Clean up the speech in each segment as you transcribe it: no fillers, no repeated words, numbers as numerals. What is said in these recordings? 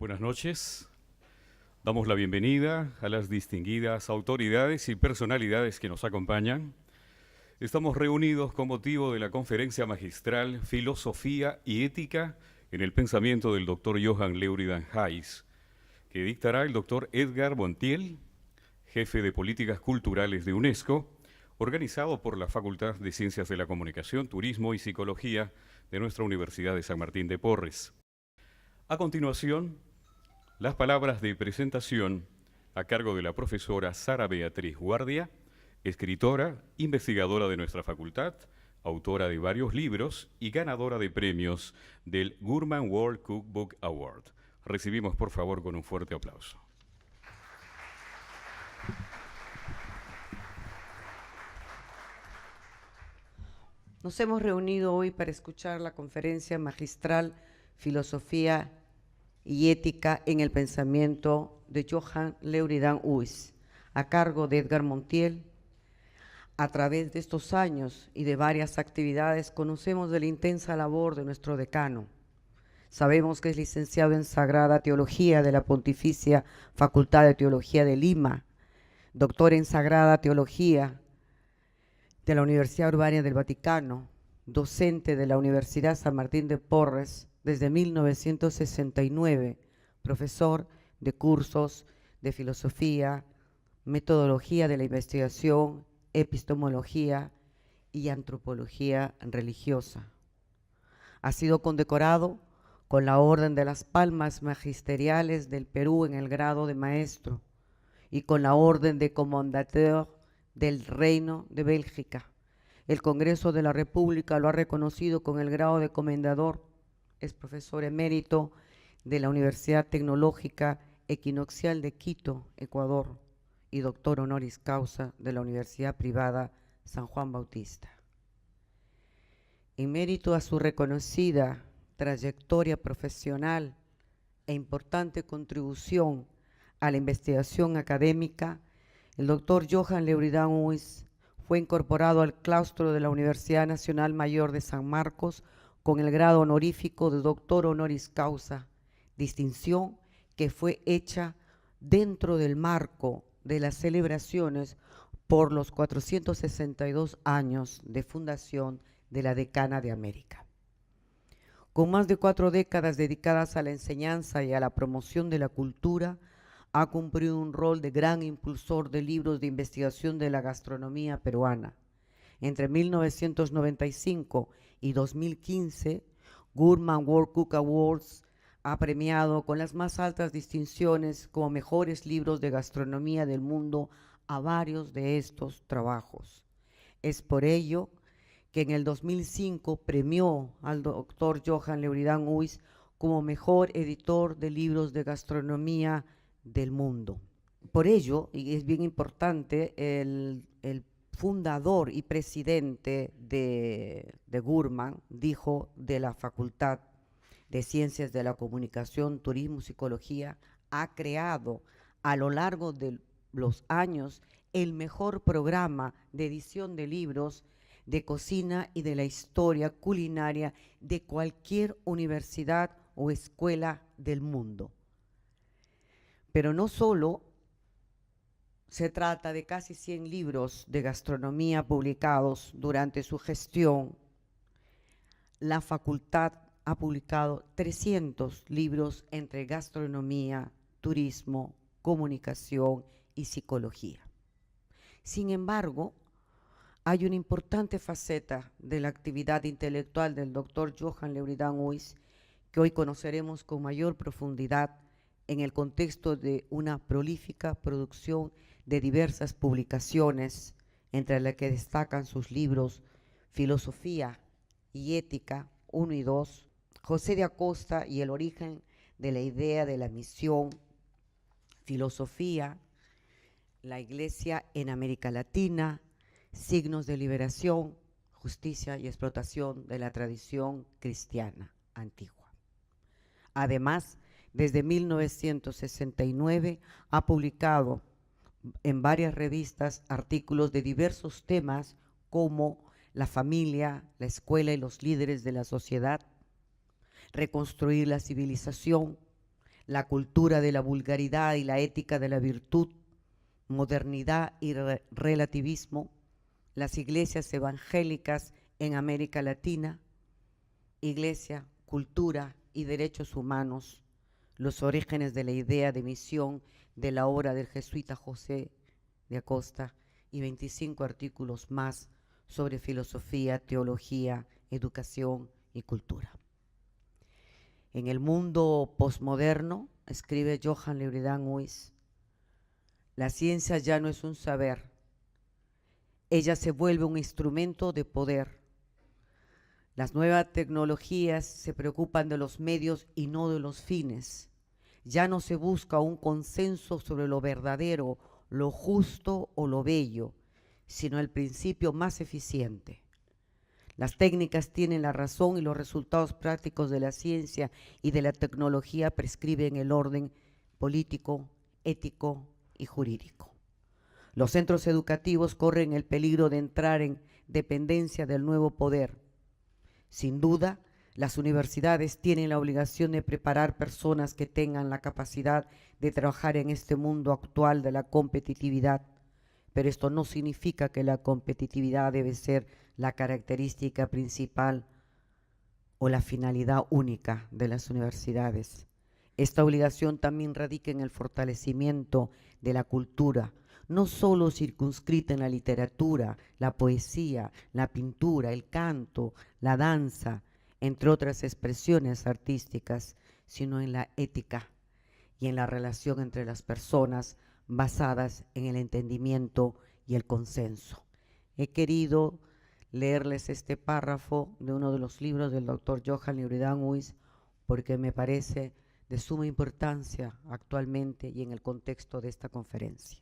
Buenas noches. Damos la bienvenida a las distinguidas autoridades y personalidades que nos acompañan. Estamos reunidos con motivo de la conferencia magistral Filosofía y Ética en el pensamiento del doctor Johann Leuridan Heiss, que dictará el doctor Edgar Montiel, jefe de Políticas Culturales de UNESCO, organizado por la Facultad de Ciencias de la Comunicación, Turismo y Psicología de nuestra Universidad de San Martín de Porres. A continuación, las palabras de presentación a cargo de la profesora Sara Beatriz Guardia, escritora, investigadora de nuestra facultad, autora de varios libros y ganadora de premios del Gourmand World Cookbook Award. Recibimos, por favor, con un fuerte aplauso. Nos hemos reunido hoy para escuchar la conferencia magistral Filosofía y Ética en el Pensamiento de Johann Leuridan Heiss, a cargo de Edgar Montiel. A través de estos años y de varias actividades conocemos de la intensa labor de nuestro decano. Sabemos que es licenciado en Sagrada Teología de la Pontificia Facultad de Teología de Lima, doctor en Sagrada Teología de la Universidad Urbana del Vaticano, docente de la Universidad San Martín de Porres desde 1969, profesor de cursos de filosofía, metodología de la investigación, epistemología y antropología religiosa. Ha sido condecorado con la Orden de las Palmas Magisteriales del Perú en el grado de maestro y con la Orden de Commandateur del Reino de Bélgica. El Congreso de la República lo ha reconocido con el grado de comendador. Es profesor emérito de la Universidad Tecnológica Equinoccial de Quito, Ecuador, y doctor honoris causa de la Universidad Privada San Juan Bautista. En mérito a su reconocida trayectoria profesional e importante contribución a la investigación académica, el doctor Johann Leuridan Heiss fue incorporado al claustro de la Universidad Nacional Mayor de San Marcos con el grado honorífico de doctor honoris causa, distinción que fue hecha dentro del marco de las celebraciones por los 462 años de fundación de la Decana de América. Con más de 4 décadas dedicadas a la enseñanza y a la promoción de la cultura, ha cumplido un rol de gran impulsor de libros de investigación de la gastronomía peruana. Entre 1995 y 2015, Gourmand World Cook Awards ha premiado con las más altas distinciones como mejores libros de gastronomía del mundo a varios de estos trabajos. Es por ello que en el 2005 premió al doctor Johann Leuridan Heiss como mejor editor de libros de gastronomía del mundo. Por ello, y es bien importante, el fundador y presidente de Gourmand dijo de la Facultad de Ciencias de la Comunicación, Turismo y Psicología, ha creado a lo largo de los años el mejor programa de edición de libros de cocina y de la historia culinaria de cualquier universidad o escuela del mundo. Pero no solo se trata de casi 100 libros de gastronomía publicados durante su gestión. La facultad ha publicado 300 libros entre gastronomía, turismo, comunicación y psicología. Sin embargo, hay una importante faceta de la actividad intelectual del doctor Johann Leuridan Heiss que hoy conoceremos con mayor profundidad en el contexto de una prolífica producción de diversas publicaciones, entre las que destacan sus libros Filosofía y Ética 1 y 2, José de Acosta y el origen de la idea de la misión, Filosofía, la Iglesia en América Latina, Signos de liberación, justicia y explotación de la tradición cristiana antigua. Además, desde 1969 ha publicado en varias revistas artículos de diversos temas como la familia, la escuela y los líderes de la sociedad, reconstruir la civilización, la cultura de la vulgaridad y la ética de la virtud, modernidad y relativismo, las iglesias evangélicas en América Latina, iglesia, cultura y derechos humanos, los orígenes de la idea de misión de la obra del jesuita José de Acosta y 25 artículos más sobre filosofía, teología, educación y cultura. En el mundo posmoderno, escribe Johann Leuridan Huys, la ciencia ya no es un saber, ella se vuelve un instrumento de poder. Las nuevas tecnologías se preocupan de los medios y no de los fines. Ya no se busca un consenso sobre lo verdadero, lo justo o lo bello, sino el principio más eficiente. Las técnicas tienen la razón y los resultados prácticos de la ciencia y de la tecnología prescriben el orden político, ético y jurídico. Los centros educativos corren el peligro de entrar en dependencia del nuevo poder. Sin duda, las universidades tienen la obligación de preparar personas que tengan la capacidad de trabajar en este mundo actual de la competitividad, pero esto no significa que la competitividad debe ser la característica principal o la finalidad única de las universidades. Esta obligación también radica en el fortalecimiento de la cultura, no solo circunscrita en la literatura, la poesía, la pintura, el canto, la danza, entre otras expresiones artísticas, sino en la ética y en la relación entre las personas basadas en el entendimiento y el consenso. He querido leerles este párrafo de uno de los libros del doctor Johann Leuridan Huys porque me parece de suma importancia actualmente y en el contexto de esta conferencia.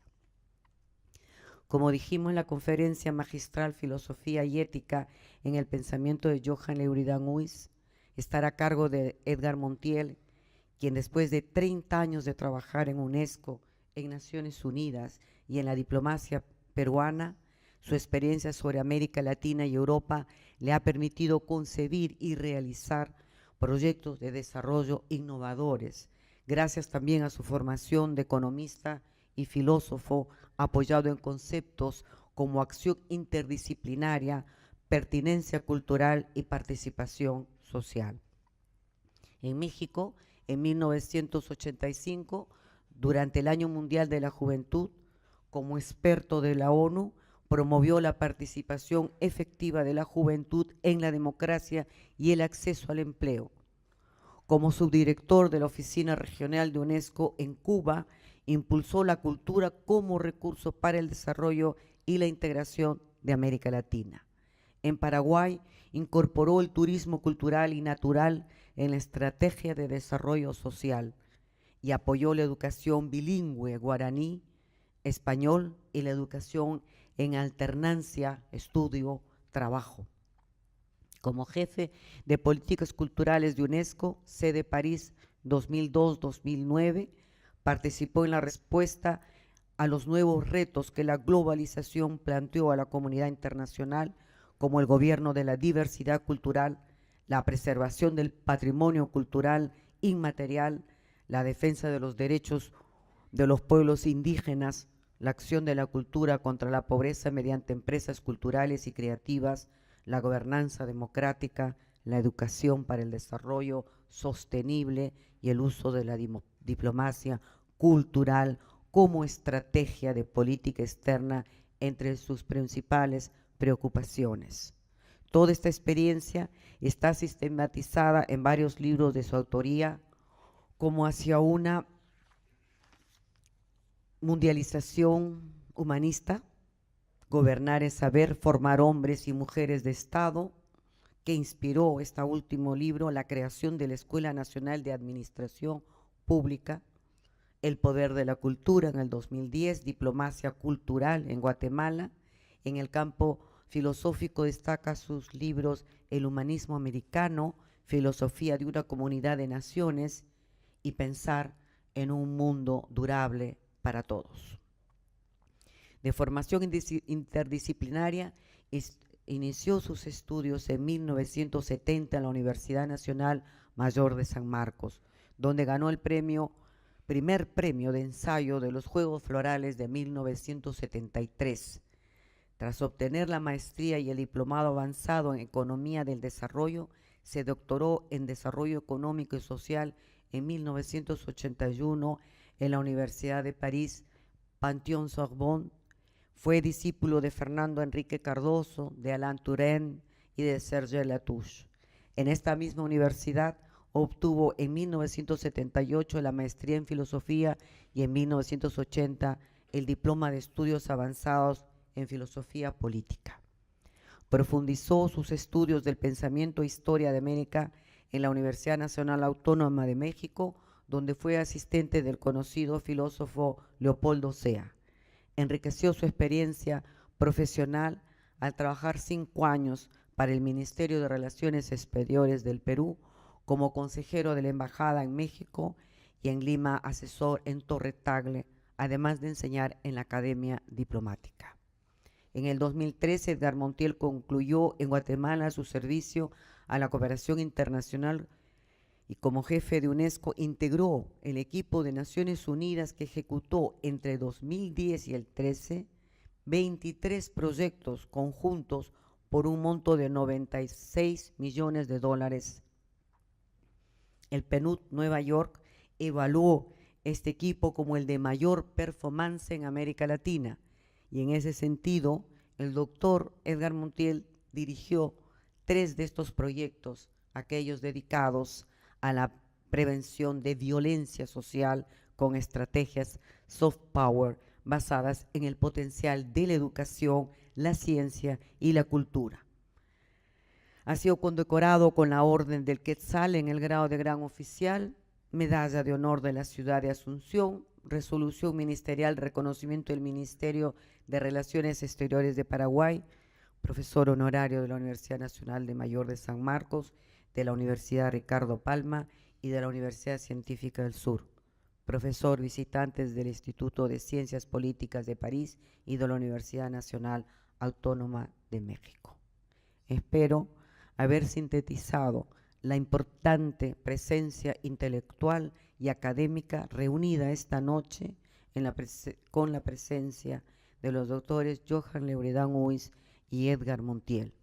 Como dijimos en la conferencia magistral Filosofía y Ética en el pensamiento de Johann Leuridan Huys, estará a cargo de Edgar Montiel, quien después de 30 años de trabajar en UNESCO, en Naciones Unidas y en la diplomacia peruana, su experiencia sobre América Latina y Europa le ha permitido concebir y realizar proyectos de desarrollo innovadores, gracias también a su formación de economista y filósofo apoyado en conceptos como acción interdisciplinaria, pertinencia cultural y participación social. En México, en 1985, durante el Año Mundial de la Juventud, como experto de la ONU, promovió la participación efectiva de la juventud en la democracia y el acceso al empleo. Como subdirector de la Oficina Regional de UNESCO en Cuba, impulsó la cultura como recurso para el desarrollo y la integración de América Latina. En Paraguay, incorporó el turismo cultural y natural en la estrategia de desarrollo social y apoyó la educación bilingüe guaraní, español y la educación en alternancia, estudio, trabajo. Como jefe de políticas culturales de UNESCO, sede París 2002-2009, participó en la respuesta a los nuevos retos que la globalización planteó a la comunidad internacional, como el gobierno de la diversidad cultural, la preservación del patrimonio cultural inmaterial, la defensa de los derechos de los pueblos indígenas, la acción de la cultura contra la pobreza mediante empresas culturales y creativas, la gobernanza democrática, la educación para el desarrollo sostenible y el uso de la diplomacia cultural como estrategia de política externa entre sus principales preocupaciones. Toda esta experiencia está sistematizada en varios libros de su autoría, como hacia una mundialización humanista, Gobernar es saber, formar hombres y mujeres de Estado, que inspiró este último libro, la creación de la Escuela Nacional de Administración Pública, El poder de la cultura en el 2010, Diplomacia cultural en Guatemala. En el campo filosófico destaca sus libros El humanismo americano, Filosofía de una comunidad de naciones y Pensar en un mundo durable para todos. De formación interdisciplinaria, inició sus estudios en 1970 en la Universidad Nacional Mayor de San Marcos, donde ganó el primer premio de ensayo de los Juegos Florales de 1973. Tras obtener la maestría y el diplomado avanzado en Economía del Desarrollo, se doctoró en Desarrollo Económico y Social en 1981 en la Universidad de París, Panthéon-Sorbonne. Fue discípulo de Fernando Enrique Cardoso, de Alain Touraine y de Serge Latouche. En esta misma universidad obtuvo en 1978 la maestría en Filosofía y en 1980 el diploma de Estudios Avanzados en Filosofía Política. Profundizó sus estudios del pensamiento e historia de América en la Universidad Nacional Autónoma de México, donde fue asistente del conocido filósofo Leopoldo Sea. Enriqueció su experiencia profesional al trabajar 5 años para el Ministerio de Relaciones Exteriores del Perú como consejero de la Embajada en México y en Lima asesor en Torre Tagle, además de enseñar en la Academia Diplomática. En el 2013, Edgar Montiel concluyó en Guatemala su servicio a la cooperación internacional y como jefe de UNESCO integró el equipo de Naciones Unidas que ejecutó entre 2010 y el 13 23 proyectos conjuntos por un monto de $96 millones. El PNUD Nueva York evaluó este equipo como el de mayor performance en América Latina y en ese sentido el doctor Edgar Montiel dirigió 3 de estos proyectos, aquellos dedicados a la prevención de violencia social con estrategias soft power basadas en el potencial de la educación, la ciencia y la cultura. Ha sido condecorado con la Orden del Quetzal en el grado de Gran Oficial, Medalla de Honor de la Ciudad de Asunción, Resolución Ministerial de Reconocimiento del Ministerio de Relaciones Exteriores de Paraguay, profesor honorario de la Universidad Nacional de Mayor de San Marcos, de la Universidad Ricardo Palma y de la Universidad Científica del Sur, profesor visitante del Instituto de Ciencias Políticas de París y de la Universidad Nacional Autónoma de México. Espero haber sintetizado la importante presencia intelectual y académica reunida esta noche con la presencia de los doctores Johann Leuridán Huys y Edgar Montiel.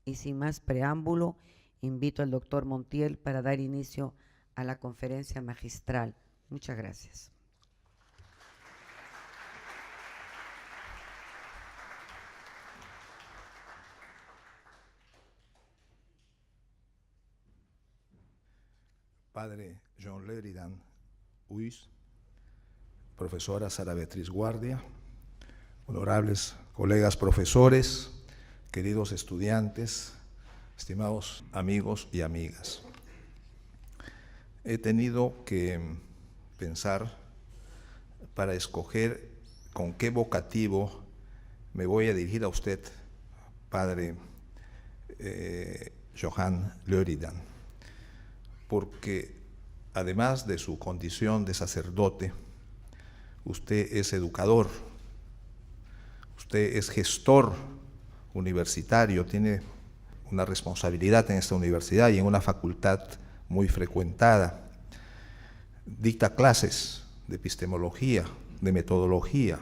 Y sin más preámbulo, invito al doctor Montiel para dar inicio a la conferencia magistral. Muchas gracias. Padre Jean Leuridán Huys, profesora Sara Beatriz Guardia, honorables colegas profesores, queridos estudiantes, estimados amigos y amigas. He tenido que pensar para escoger con qué vocativo me voy a dirigir a usted, Padre Johann Leuridán, porque además de su condición de sacerdote, usted es educador, usted es gestor universitario, tiene una responsabilidad en esta universidad y en una facultad muy frecuentada. Dicta clases de epistemología, de metodología.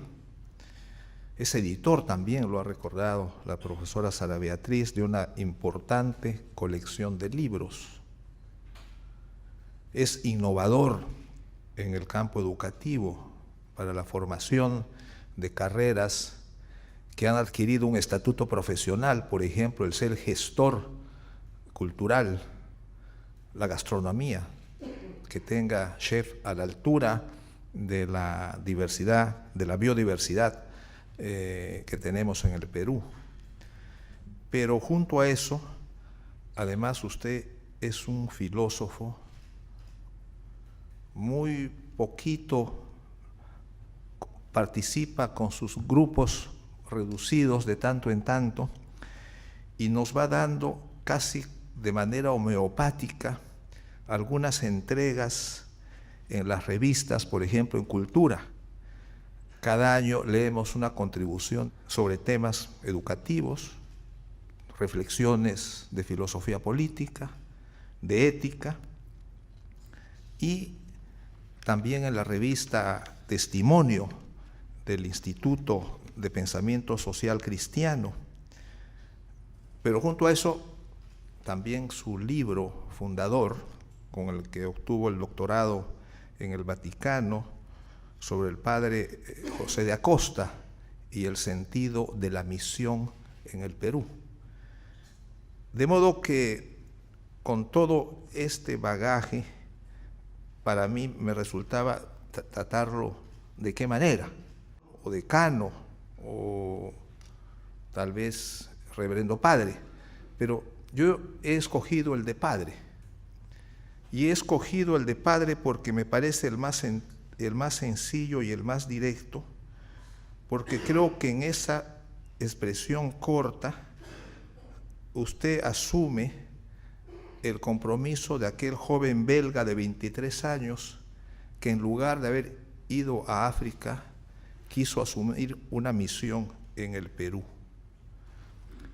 Es editor también, lo ha recordado la profesora Sara Beatriz, de una importante colección de libros. Es innovador en el campo educativo para la formación de carreras que han adquirido un estatuto profesional, por ejemplo, el ser gestor cultural, la gastronomía, que tenga chef a la altura de la diversidad, de la biodiversidad que tenemos en el Perú. Pero junto a eso, además usted es un filósofo muy poquito, participa con sus grupos reducidos de tanto en tanto y nos va dando casi de manera homeopática algunas entregas en las revistas, por ejemplo en Cultura. Cada año leemos una contribución sobre temas educativos, reflexiones de filosofía política, de ética, y también en la revista Testimonio del Instituto de Pensamiento Social Cristiano. Pero junto a eso, también su libro fundador, con el que obtuvo el doctorado en el Vaticano, sobre el padre José de Acosta y el sentido de la misión en el Perú. De modo que con todo este bagaje, para mí me resultaba tratarlo de qué manera, o decano, o tal vez reverendo padre, pero yo he escogido el de padre, y he escogido el de padre porque me parece el más sencillo y el más directo, porque creo que en esa expresión corta usted asume el compromiso de aquel joven belga de 23 años que en lugar de haber ido a África, quiso asumir una misión en el Perú.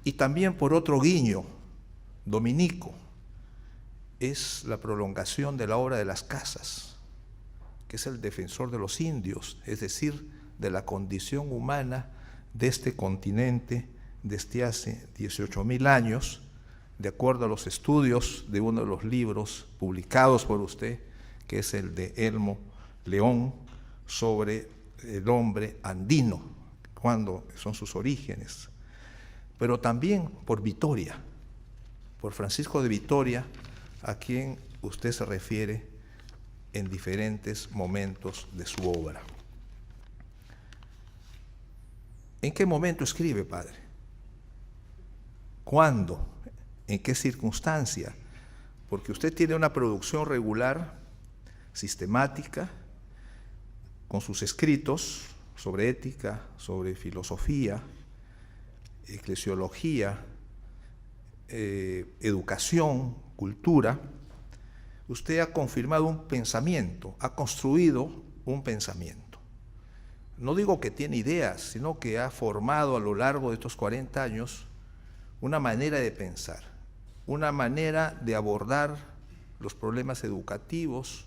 Y también por otro guiño dominico, es la prolongación de la obra de Las Casas, que es el defensor de los indios, es decir, de la condición humana de este continente desde hace 18.000 años, de acuerdo a los estudios de uno de los libros publicados por usted, que es el de Elmo León, sobre el hombre andino, cuándo son sus orígenes. Pero también por Vitoria, por Francisco de Vitoria, a quien usted se refiere en diferentes momentos de su obra. ¿En qué momento escribe, padre? ¿Cuándo? ¿En qué circunstancia? Porque usted tiene una producción regular, sistemática, con sus escritos sobre ética, sobre filosofía, eclesiología, educación, cultura. Usted ha confirmado un pensamiento, ha construido un pensamiento. No digo que tiene ideas, sino que ha formado a lo largo de estos 40 años una manera de pensar, una manera de abordar los problemas educativos,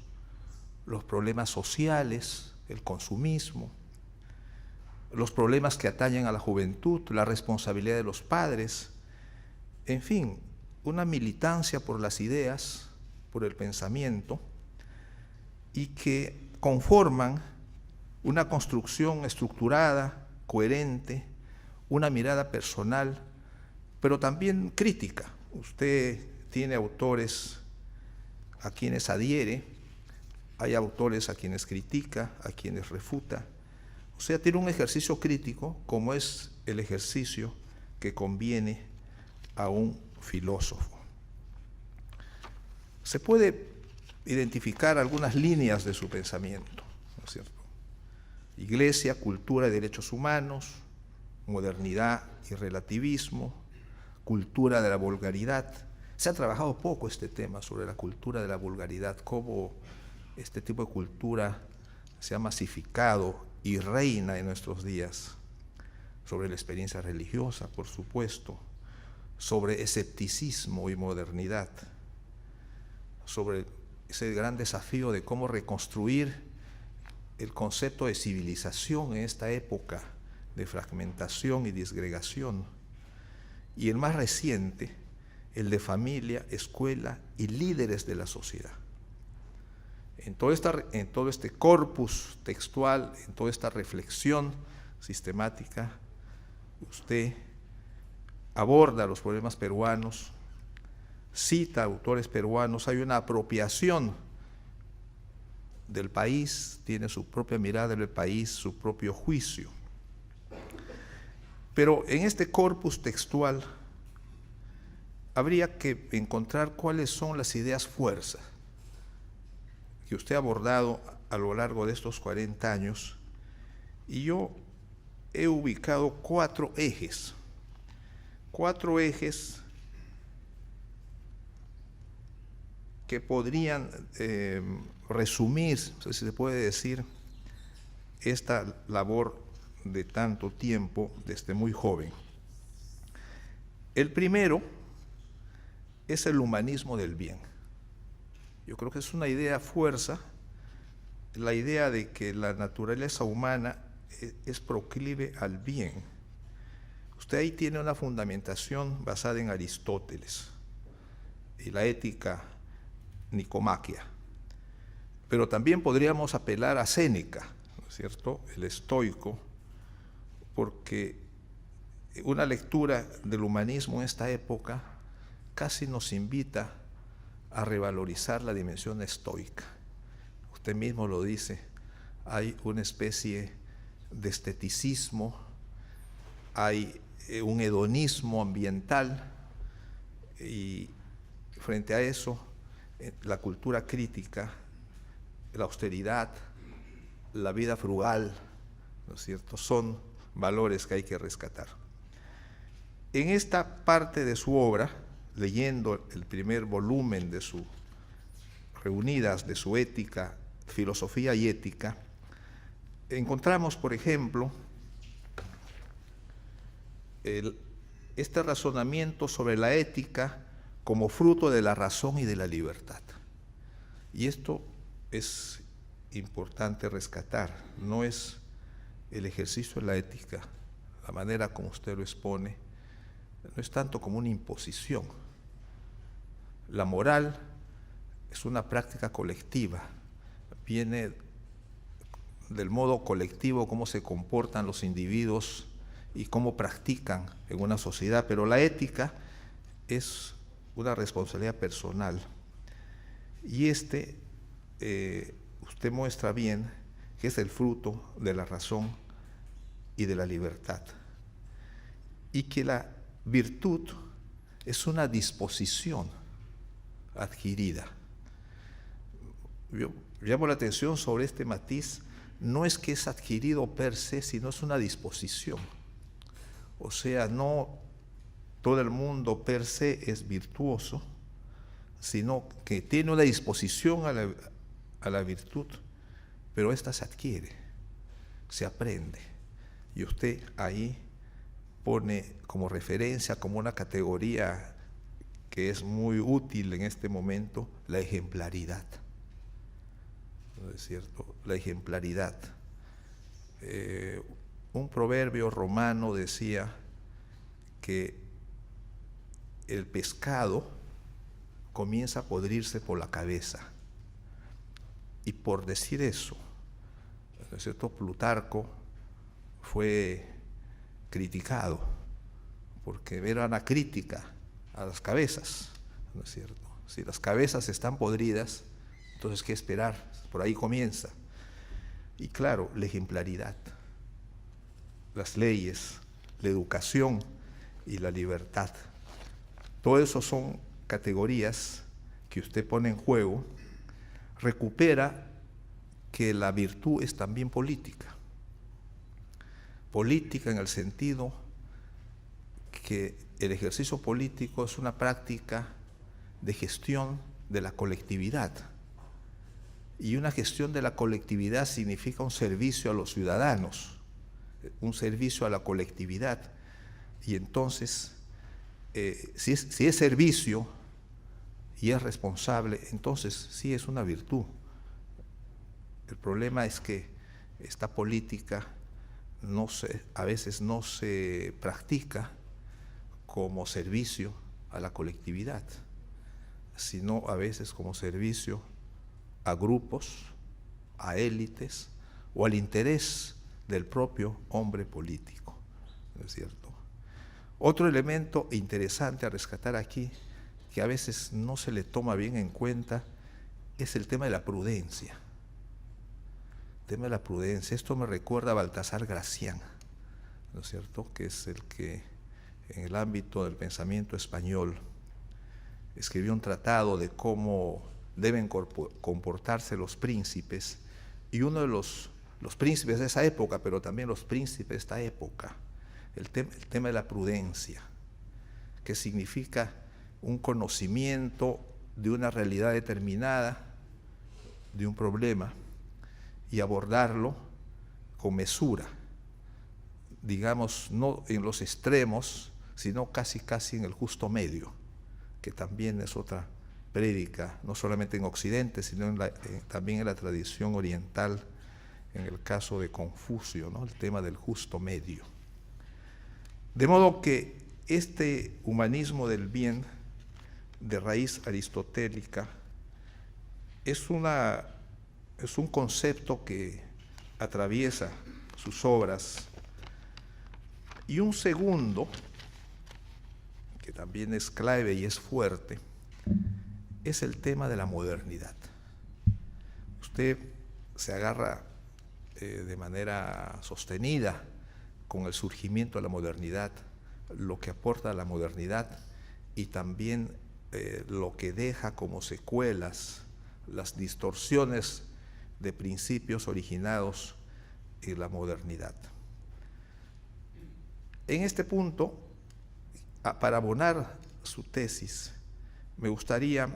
los problemas sociales, el consumismo, los problemas que atañen a la juventud, la responsabilidad de los padres, en fin, una militancia por las ideas, por el pensamiento, y que conforman una construcción estructurada, coherente, una mirada personal, pero también crítica. Usted tiene autores a quienes adhiere, hay autores a quienes critica, a quienes refuta. O sea, tiene un ejercicio crítico, como es el ejercicio que conviene a un filósofo. Se puede identificar algunas líneas de su pensamiento, ¿no es cierto? Iglesia, cultura y derechos humanos, modernidad y relativismo, cultura de la vulgaridad. Se ha trabajado poco este tema sobre la cultura de la vulgaridad, cómo este tipo de cultura se ha masificado y reina en nuestros días, sobre la experiencia religiosa, por supuesto, sobre escepticismo y modernidad, sobre ese gran desafío de cómo reconstruir el concepto de civilización en esta época de fragmentación y disgregación, y el más reciente, el de familia, escuela y líderes de la sociedad. En todo este corpus textual, en toda esta reflexión sistemática, usted aborda los problemas peruanos, cita autores peruanos, hay una apropiación del país, tiene su propia mirada del país, su propio juicio. Pero en este corpus textual habría que encontrar cuáles son las ideas fuerzas que usted ha abordado a lo largo de estos 40 años, y yo he ubicado 4 ejes. 4 ejes que podrían resumir, no sé si se puede decir, esta labor de tanto tiempo desde muy joven. El primero es el humanismo del bien. Yo creo que es una idea fuerza, la idea de que la naturaleza humana es proclive al bien. Usted ahí tiene una fundamentación basada en Aristóteles y la ética nicomaquia. Pero también podríamos apelar a Séneca, ¿no es cierto?, el estoico, porque una lectura del humanismo en esta época casi nos invita a revalorizar la dimensión estoica. Usted mismo lo dice, hay una especie de esteticismo, hay un hedonismo ambiental, y frente a eso, la cultura crítica, la austeridad, la vida frugal, ¿no es cierto?, son valores que hay que rescatar. En esta parte de su obra, leyendo el primer volumen de su Reunidas de su ética, filosofía y ética, encontramos, por ejemplo, este razonamiento sobre la ética como fruto de la razón y de la libertad. Y esto es importante rescatar, no es el ejercicio de la ética, la manera como usted lo expone, no es tanto como una imposición. La moral es una práctica colectiva, viene del modo colectivo, cómo se comportan los individuos y cómo practican en una sociedad, pero la ética es una responsabilidad personal. Y usted muestra bien que es el fruto de la razón y de la libertad. Y que la virtud es una disposición adquirida. Yo llamo la atención sobre este matiz, no es que es adquirido per se, sino es una disposición. O sea, no todo el mundo per se es virtuoso, sino que tiene una disposición a la virtud, pero esta se adquiere, se aprende. Y usted ahí pone como referencia, como una categoría que es muy útil en este momento, la ejemplaridad. ¿No es cierto? La ejemplaridad. Un proverbio romano decía que el pescado comienza a podrirse por la cabeza. Y por decir eso, ¿no es cierto?, Plutarco fue criticado, porque era una crítica a las cabezas, ¿no es cierto? Si las cabezas están podridas, entonces ¿qué esperar? Por ahí comienza. Y claro, la ejemplaridad, las leyes, la educación y la libertad. Todo eso son categorías que usted pone en juego, recupera que la virtud es también política. Política en el sentido que el ejercicio político es una práctica de gestión de la colectividad. Y una gestión de la colectividad significa un servicio a los ciudadanos, un servicio a la colectividad. Y entonces, si es servicio y es responsable, entonces sí es una virtud. El problema es que esta política a veces no se practica como servicio a la colectividad, sino a veces como servicio a grupos, a élites o al interés del propio hombre político, ¿no es cierto? Otro elemento interesante a rescatar aquí, que a veces no se le toma bien en cuenta, es el tema de la prudencia. El tema de la prudencia, esto me recuerda a Baltasar Gracián, ¿no es cierto?, que es el que en el ámbito del pensamiento español escribió un tratado de cómo deben comportarse los príncipes, y uno de los príncipes de esa época, pero también los príncipes de esta época, el tema de la prudencia, que significa un conocimiento de una realidad determinada, de un problema, y abordarlo con mesura, digamos, no en los extremos, sino casi en el justo medio, que también es otra prédica, no solamente en Occidente, sino también en la tradición oriental, en el caso de Confucio, ¿no? El tema del justo medio. De modo que este humanismo del bien, de raíz aristotélica, es un concepto que atraviesa sus obras. Y un segundo, que también es clave y es fuerte, es el tema de la modernidad. Usted se agarra de manera sostenida con el surgimiento de la modernidad, lo que aporta la modernidad y también lo que deja como secuelas, las distorsiones de principios originados en la modernidad. En este punto, para abonar su tesis, me gustaría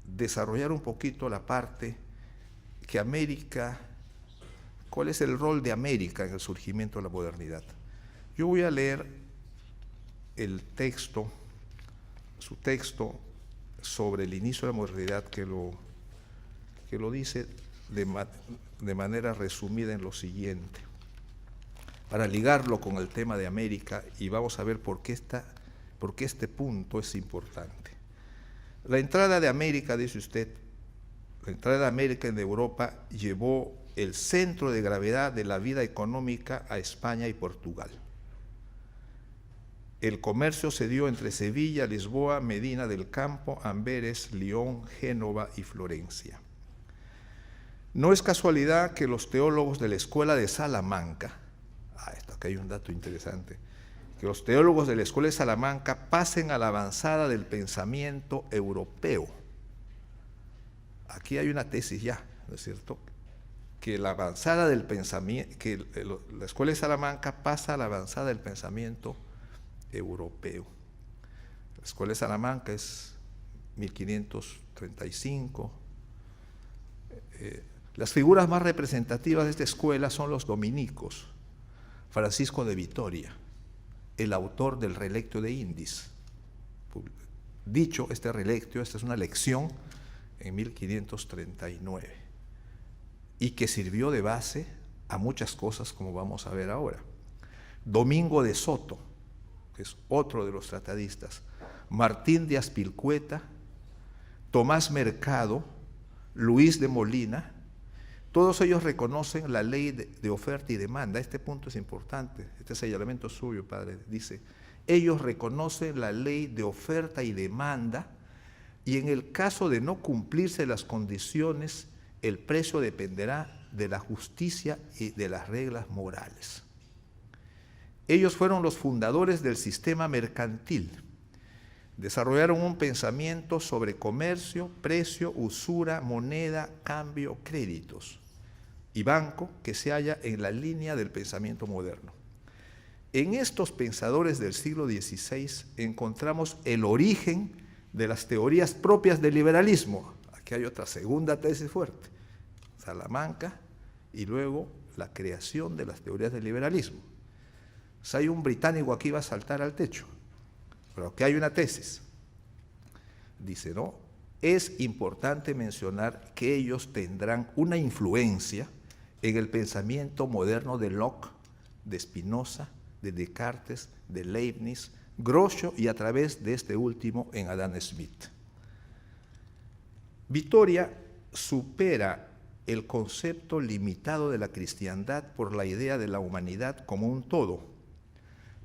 desarrollar un poquito la parte que América, cuál es el rol de América en el surgimiento de la modernidad. Yo voy a leer el texto, su texto sobre el inicio de la modernidad, que lo dice de manera resumida en lo siguiente, para ligarlo con el tema de América, y vamos a ver por qué este punto es importante. La entrada de América, dice usted, la entrada de América en Europa llevó el centro de gravedad de la vida económica a España y Portugal. El comercio se dio entre Sevilla, Lisboa, Medina del Campo, Amberes, León, Génova y Florencia. No es casualidad que los teólogos de la Escuela de Salamanca, acá hay un dato interesante, que los teólogos de la Escuela de Salamanca pasen a la avanzada del pensamiento europeo. Aquí hay una tesis ya, ¿no es cierto? Que la avanzada del pensamiento, que la Escuela de Salamanca pasa a la avanzada del pensamiento europeo. La Escuela de Salamanca es 1535. Las figuras más representativas de esta escuela son los dominicos. Francisco de Vitoria, el autor del Relectio de Indis. Dicho este relectio, esta es una lección en 1539 y que sirvió de base a muchas cosas, como vamos a ver ahora. Domingo de Soto, que es otro de los tratadistas, Martín de Azpilcueta, Tomás Mercado, Luis de Molina, todos ellos reconocen la ley de oferta y demanda. Este punto es importante, este señalamiento suyo, padre. Dice, ellos reconocen la ley de oferta y demanda, y en el caso de no cumplirse las condiciones, el precio dependerá de la justicia y de las reglas morales. Ellos fueron los fundadores del sistema mercantil. Desarrollaron un pensamiento sobre comercio, precio, usura, moneda, cambio, créditos y banco que se halla en la línea del pensamiento moderno. En estos pensadores del siglo XVI encontramos el origen de las teorías propias del liberalismo. Aquí hay otra segunda tesis fuerte, Salamanca, y luego la creación de las teorías del liberalismo. Si hay un británico aquí va a saltar al techo, pero aquí hay una tesis. Dice, ¿no? Es importante mencionar que ellos tendrán una influencia en el pensamiento moderno de Locke, de Spinoza, de Descartes, de Leibniz, Groucho y a través de este último en Adam Smith. Vitoria supera el concepto limitado de la cristiandad por la idea de la humanidad como un todo,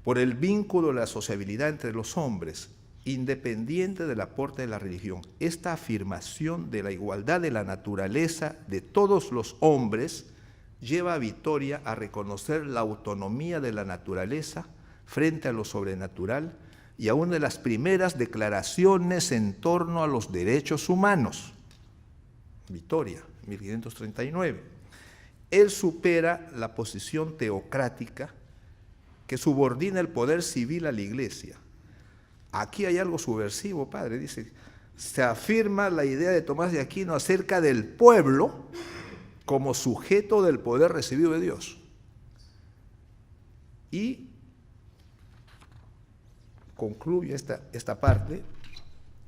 por el vínculo de la sociabilidad entre los hombres, independiente del aporte de la religión. Esta afirmación de la igualdad de la naturaleza de todos los hombres lleva a Vitoria a reconocer la autonomía de la naturaleza frente a lo sobrenatural y a una de las primeras declaraciones en torno a los derechos humanos. Vitoria, 1539. Él supera la posición teocrática que subordina el poder civil a la Iglesia. Aquí hay algo subversivo, padre, dice, se afirma la idea de Tomás de Aquino acerca del pueblo como sujeto del poder recibido de Dios. Y concluye esta parte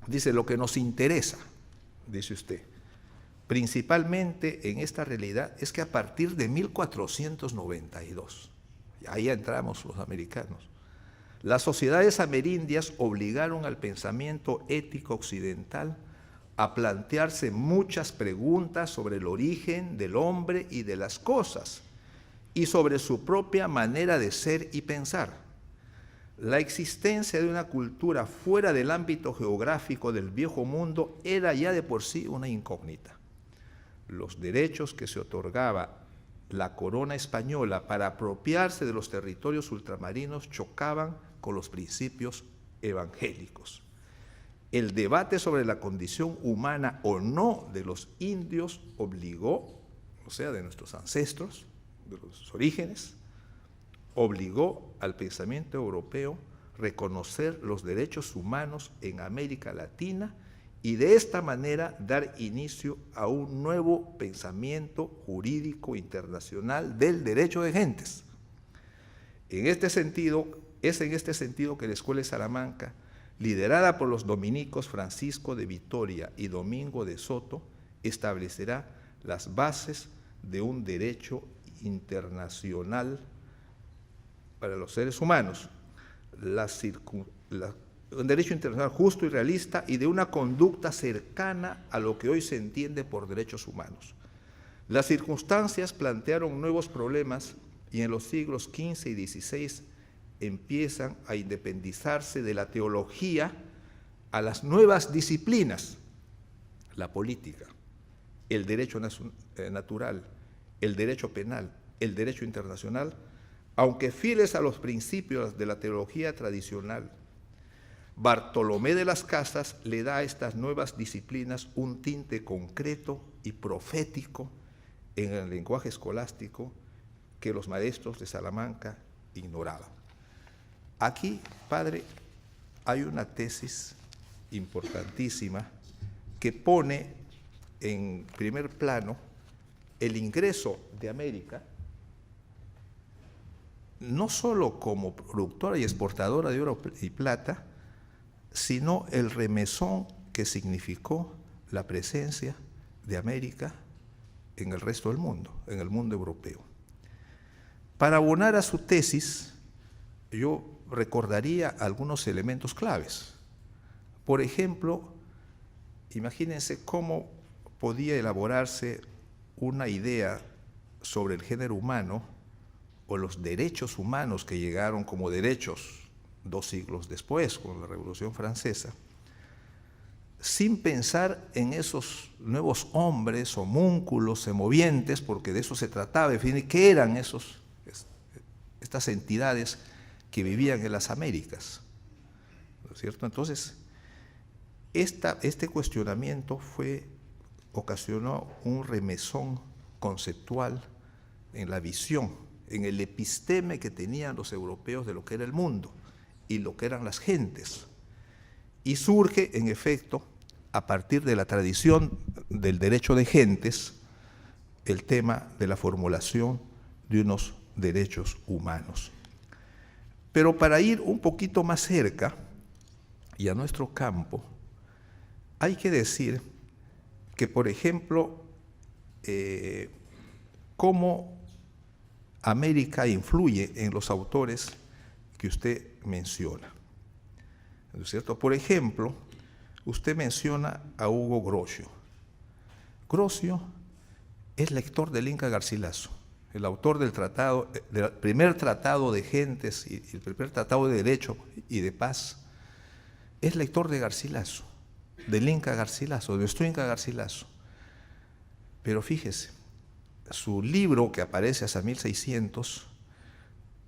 Dice, lo que nos interesa, dice usted, principalmente en esta realidad, es que a partir de 1492, y ahí entramos los americanos, las sociedades amerindias obligaron al pensamiento ético occidental a plantearse muchas preguntas sobre el origen del hombre y de las cosas, y sobre su propia manera de ser y pensar. La existencia de una cultura fuera del ámbito geográfico del viejo mundo era ya de por sí una incógnita. Los derechos que se otorgaba la corona española para apropiarse de los territorios ultramarinos chocaban con los principios evangélicos. El debate sobre la condición humana o no de los indios obligó, o sea, de nuestros ancestros, de los orígenes, obligó al pensamiento europeo a reconocer los derechos humanos en América Latina y de esta manera dar inicio a un nuevo pensamiento jurídico internacional del derecho de gentes. Es en este sentido que la Escuela de Salamanca, liderada por los dominicos Francisco de Vitoria y Domingo de Soto, establecerá las bases de un derecho internacional para los seres humanos, un derecho internacional justo y realista y de una conducta cercana a lo que hoy se entiende por derechos humanos. Las circunstancias plantearon nuevos problemas y en los siglos XV y XVI empiezan a independizarse de la teología a las nuevas disciplinas, la política, el derecho natural, el derecho penal, el derecho internacional, aunque fieles a los principios de la teología tradicional. Bartolomé de las Casas le da a estas nuevas disciplinas un tinte concreto y profético en el lenguaje escolástico que los maestros de Salamanca ignoraban. Aquí, padre, hay una tesis importantísima que pone en primer plano el ingreso de América, no solo como productora y exportadora de oro y plata, sino el remesón que significó la presencia de América en el resto del mundo, en el mundo europeo. Para abonar a su tesis, yo recordaría algunos elementos claves. Por ejemplo, imagínense cómo podía elaborarse una idea sobre el género humano o los derechos humanos que llegaron como derechos 2 siglos después, con la Revolución Francesa, sin pensar en esos nuevos hombres, homúnculos, semovientes, porque de eso se trataba, de definir qué eran estas entidades que vivían en las Américas, ¿no es cierto? Entonces, este cuestionamiento ocasionó un remesón conceptual en la visión, en el episteme que tenían los europeos de lo que era el mundo y lo que eran las gentes. Y surge, en efecto, a partir de la tradición del derecho de gentes, el tema de la formulación de unos derechos humanos. Pero para ir un poquito más cerca y a nuestro campo, hay que decir que, por ejemplo, cómo América influye en los autores que usted menciona, ¿no es cierto? Por ejemplo, usted menciona a Hugo Grocio. Grocio es lector del Inca Garcilaso, el autor del primer tratado de gentes y el primer tratado de derecho y de paz. Es lector de Garcilaso, del Inca Garcilaso, de nuestro Inca Garcilaso. Pero fíjese, su libro, que aparece hasta 1600,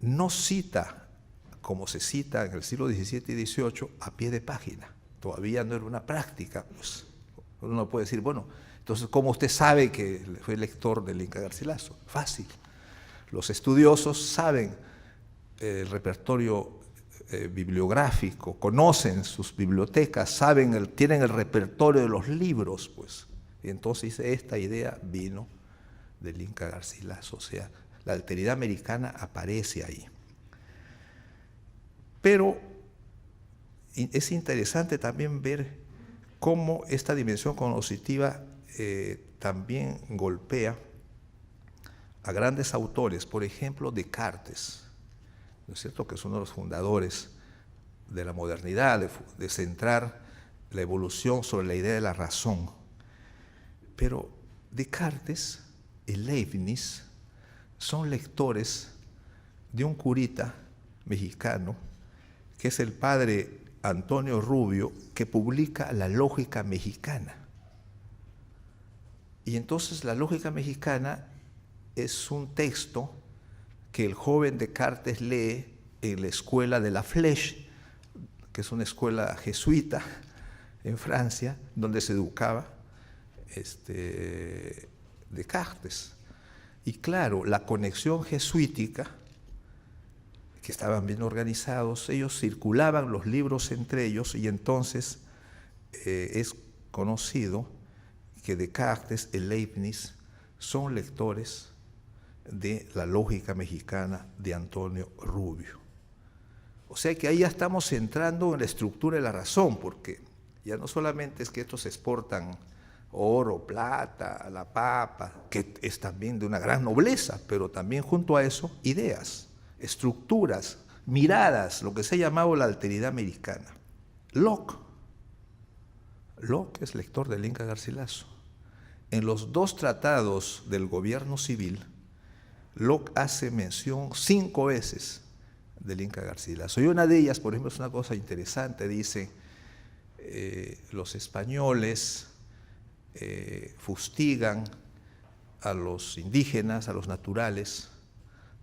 no cita, como se cita en el siglo XVII y XVIII, a pie de página. Todavía no era una práctica, pues. Uno puede decir, bueno, entonces, ¿cómo usted sabe que fue lector del Inca Garcilaso? Fácil. Los estudiosos saben el repertorio bibliográfico, conocen sus bibliotecas, tienen el repertorio de los libros, pues. Y entonces esta idea vino del Inca Garcilaso, o sea, la alteridad americana aparece ahí. Pero es interesante también ver cómo esta dimensión cognoscitiva también golpea a grandes autores, por ejemplo, Descartes, ¿no es cierto?, que es uno de los fundadores de la modernidad, de centrar la evolución sobre la idea de la razón. Pero Descartes y Leibniz son lectores de un curita mexicano, que es el padre Antonio Rubio, que publica La Lógica Mexicana. Y entonces la Lógica Mexicana es un texto que el joven Descartes lee en la escuela de La Flèche, que es una escuela jesuita en Francia, donde se educaba Descartes. Y claro, la conexión jesuítica, que estaban bien organizados, ellos circulaban los libros entre ellos, y entonces es conocido que Descartes y Leibniz son lectores de La Lógica Mexicana de Antonio Rubio. O sea que ahí ya estamos entrando en la estructura de la razón, porque ya no solamente es que estos exportan oro, plata, la papa, que es también de una gran nobleza, pero también junto a eso ideas, estructuras, miradas, lo que se ha llamado la alteridad americana. Locke es lector del Inca Garcilaso. En los dos tratados del gobierno civil, Locke hace mención 5 veces del Inca Garcilaso. Y una de ellas, por ejemplo, es una cosa interesante, dice, los españoles fustigan a los indígenas, a los naturales,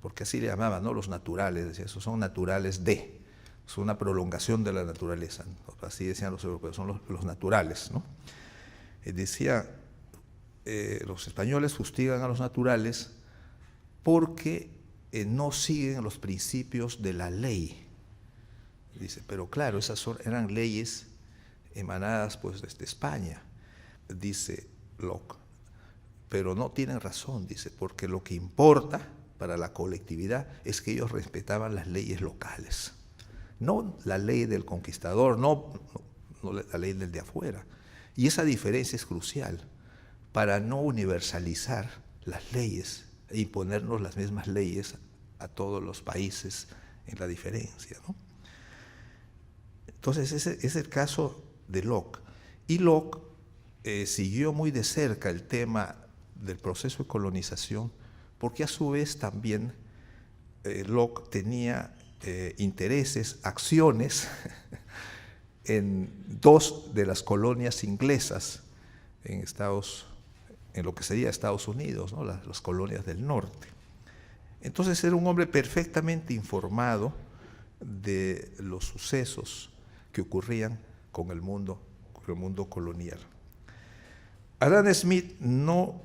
porque así le llamaban, ¿no? Los naturales, decía, esos son naturales de, son una prolongación de la naturaleza, ¿no? Así decían los europeos, son los naturales, ¿no? Decía, los españoles fustigan a los naturales porque no siguen los principios de la ley. Dice, pero claro, esas eran leyes emanadas pues desde España, dice Locke, pero no tienen razón, dice, porque lo que importa para la colectividad es que ellos respetaban las leyes locales, no la ley del conquistador, no la ley del de afuera. Y esa diferencia es crucial para no universalizar las leyes e imponernos las mismas leyes a todos los países en la diferencia, ¿no? Entonces ese es el caso de Locke. Y Locke siguió muy de cerca el tema del proceso de colonización, porque a su vez también Locke tenía intereses, acciones en 2 de las colonias inglesas en lo que sería Estados Unidos, ¿no? las colonias del norte. Entonces era un hombre perfectamente informado de los sucesos que ocurrían con el mundo colonial. Adam Smith no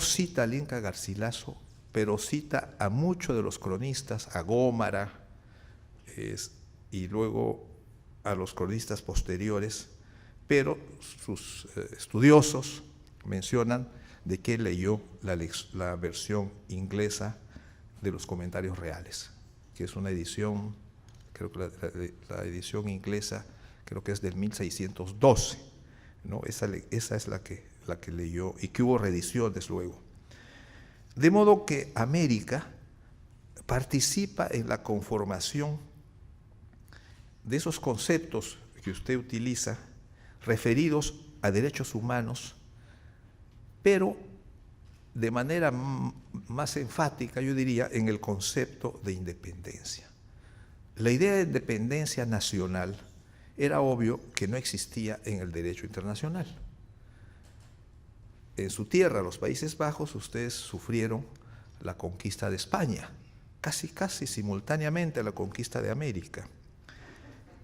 cita al Inca Garcilaso, pero cita a muchos de los cronistas, a Gómara, y luego a los cronistas posteriores, pero sus estudiosos mencionan de que leyó la versión inglesa de los Comentarios Reales, que es una edición, creo que la edición inglesa creo que es del 1612, ¿no? Esa es la que leyó, y que hubo reediciones luego. De modo que América participa en la conformación de esos conceptos que usted utiliza referidos a derechos humanos, pero de manera más enfática, yo diría, en el concepto de independencia. La idea de independencia nacional era obvio que no existía en el derecho internacional. En su tierra, los Países Bajos, ustedes sufrieron la conquista de España, casi simultáneamente a la conquista de América.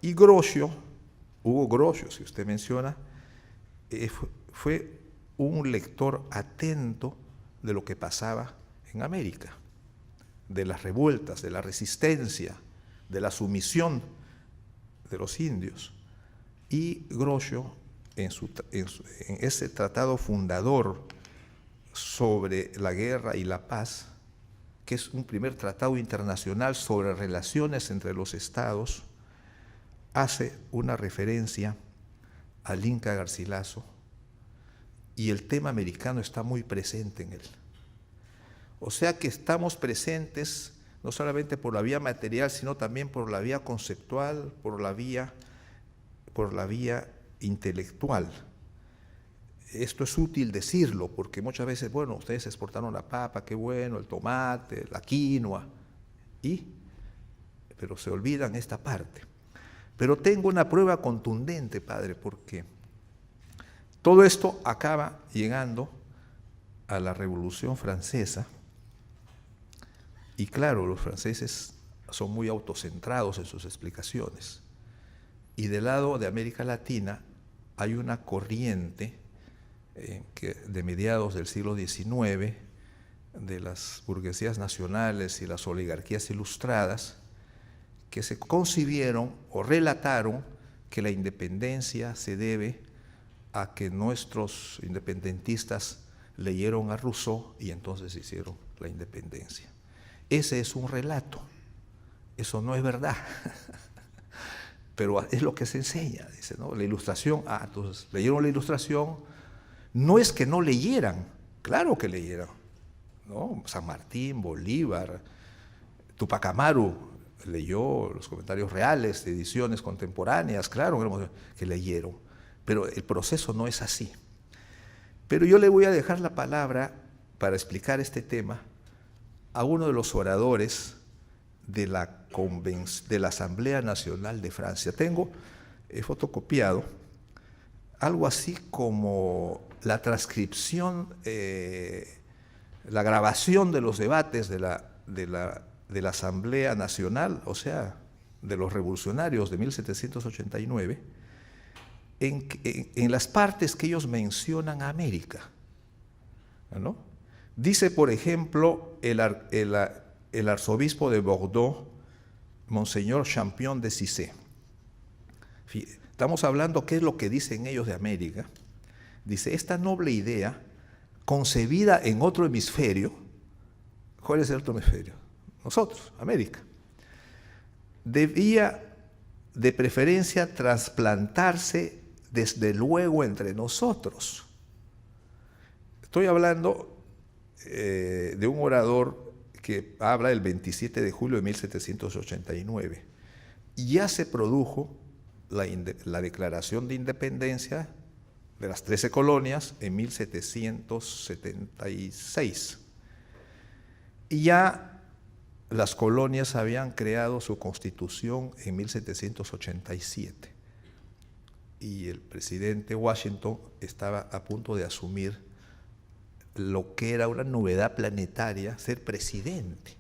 Y Hugo Grocio, si usted menciona, fue un lector atento de lo que pasaba en América, de las revueltas, de la resistencia, de la sumisión de los indios. Y Grocio, en ese tratado fundador sobre la guerra y la paz, que es un primer tratado internacional sobre relaciones entre los estados, hace una referencia al Inca Garcilaso, y el tema americano está muy presente en él. O sea que estamos presentes no solamente por la vía material, sino también por la vía conceptual, por la vía intelectual. Esto es útil decirlo, porque muchas veces, bueno, ustedes exportaron la papa, qué bueno, el tomate, la quinoa, pero se olvidan esta parte. Pero tengo una prueba contundente, padre, porque todo esto acaba llegando a la Revolución Francesa, y claro, los franceses son muy autocentrados en sus explicaciones. Y del lado de América Latina hay una corriente de mediados del siglo XIX, de las burguesías nacionales y las oligarquías ilustradas, que se concibieron o relataron que la independencia se debe a que nuestros independentistas leyeron a Rousseau y entonces hicieron la independencia. Ese es un relato, eso no es verdad, pero es lo que se enseña, dice, ¿no? La Ilustración, entonces leyeron la Ilustración, no es que no leyeran, claro que leyeran, ¿no? San Martín, Bolívar, Tupac Amaru leyó los comentarios reales de ediciones contemporáneas, claro que leyeron, pero el proceso no es así. Pero yo le voy a dejar la palabra para explicar este tema a uno de los oradores de la Asamblea Nacional de Francia. Tengo fotocopiado algo así como la transcripción, la grabación de los debates de la Asamblea Nacional, o sea, de los revolucionarios de 1789, en las partes que ellos mencionan a América, ¿no? Dice, por ejemplo, el arzobispo de Bordeaux, Monseñor Champion de Cissé. Estamos hablando qué es lo que dicen ellos de América. Dice, esta noble idea, concebida en otro hemisferio, ¿cuál es el otro hemisferio? Nosotros, América. Debía de preferencia trasplantarse desde luego entre nosotros. Estoy hablando de un orador que habla el 27 de julio de 1789. Ya se produjo la declaración de independencia de las 13 colonias en 1776. Y ya las colonias habían creado su constitución en 1787. Y el presidente Washington estaba a punto de asumir lo que era una novedad planetaria, ser presidente.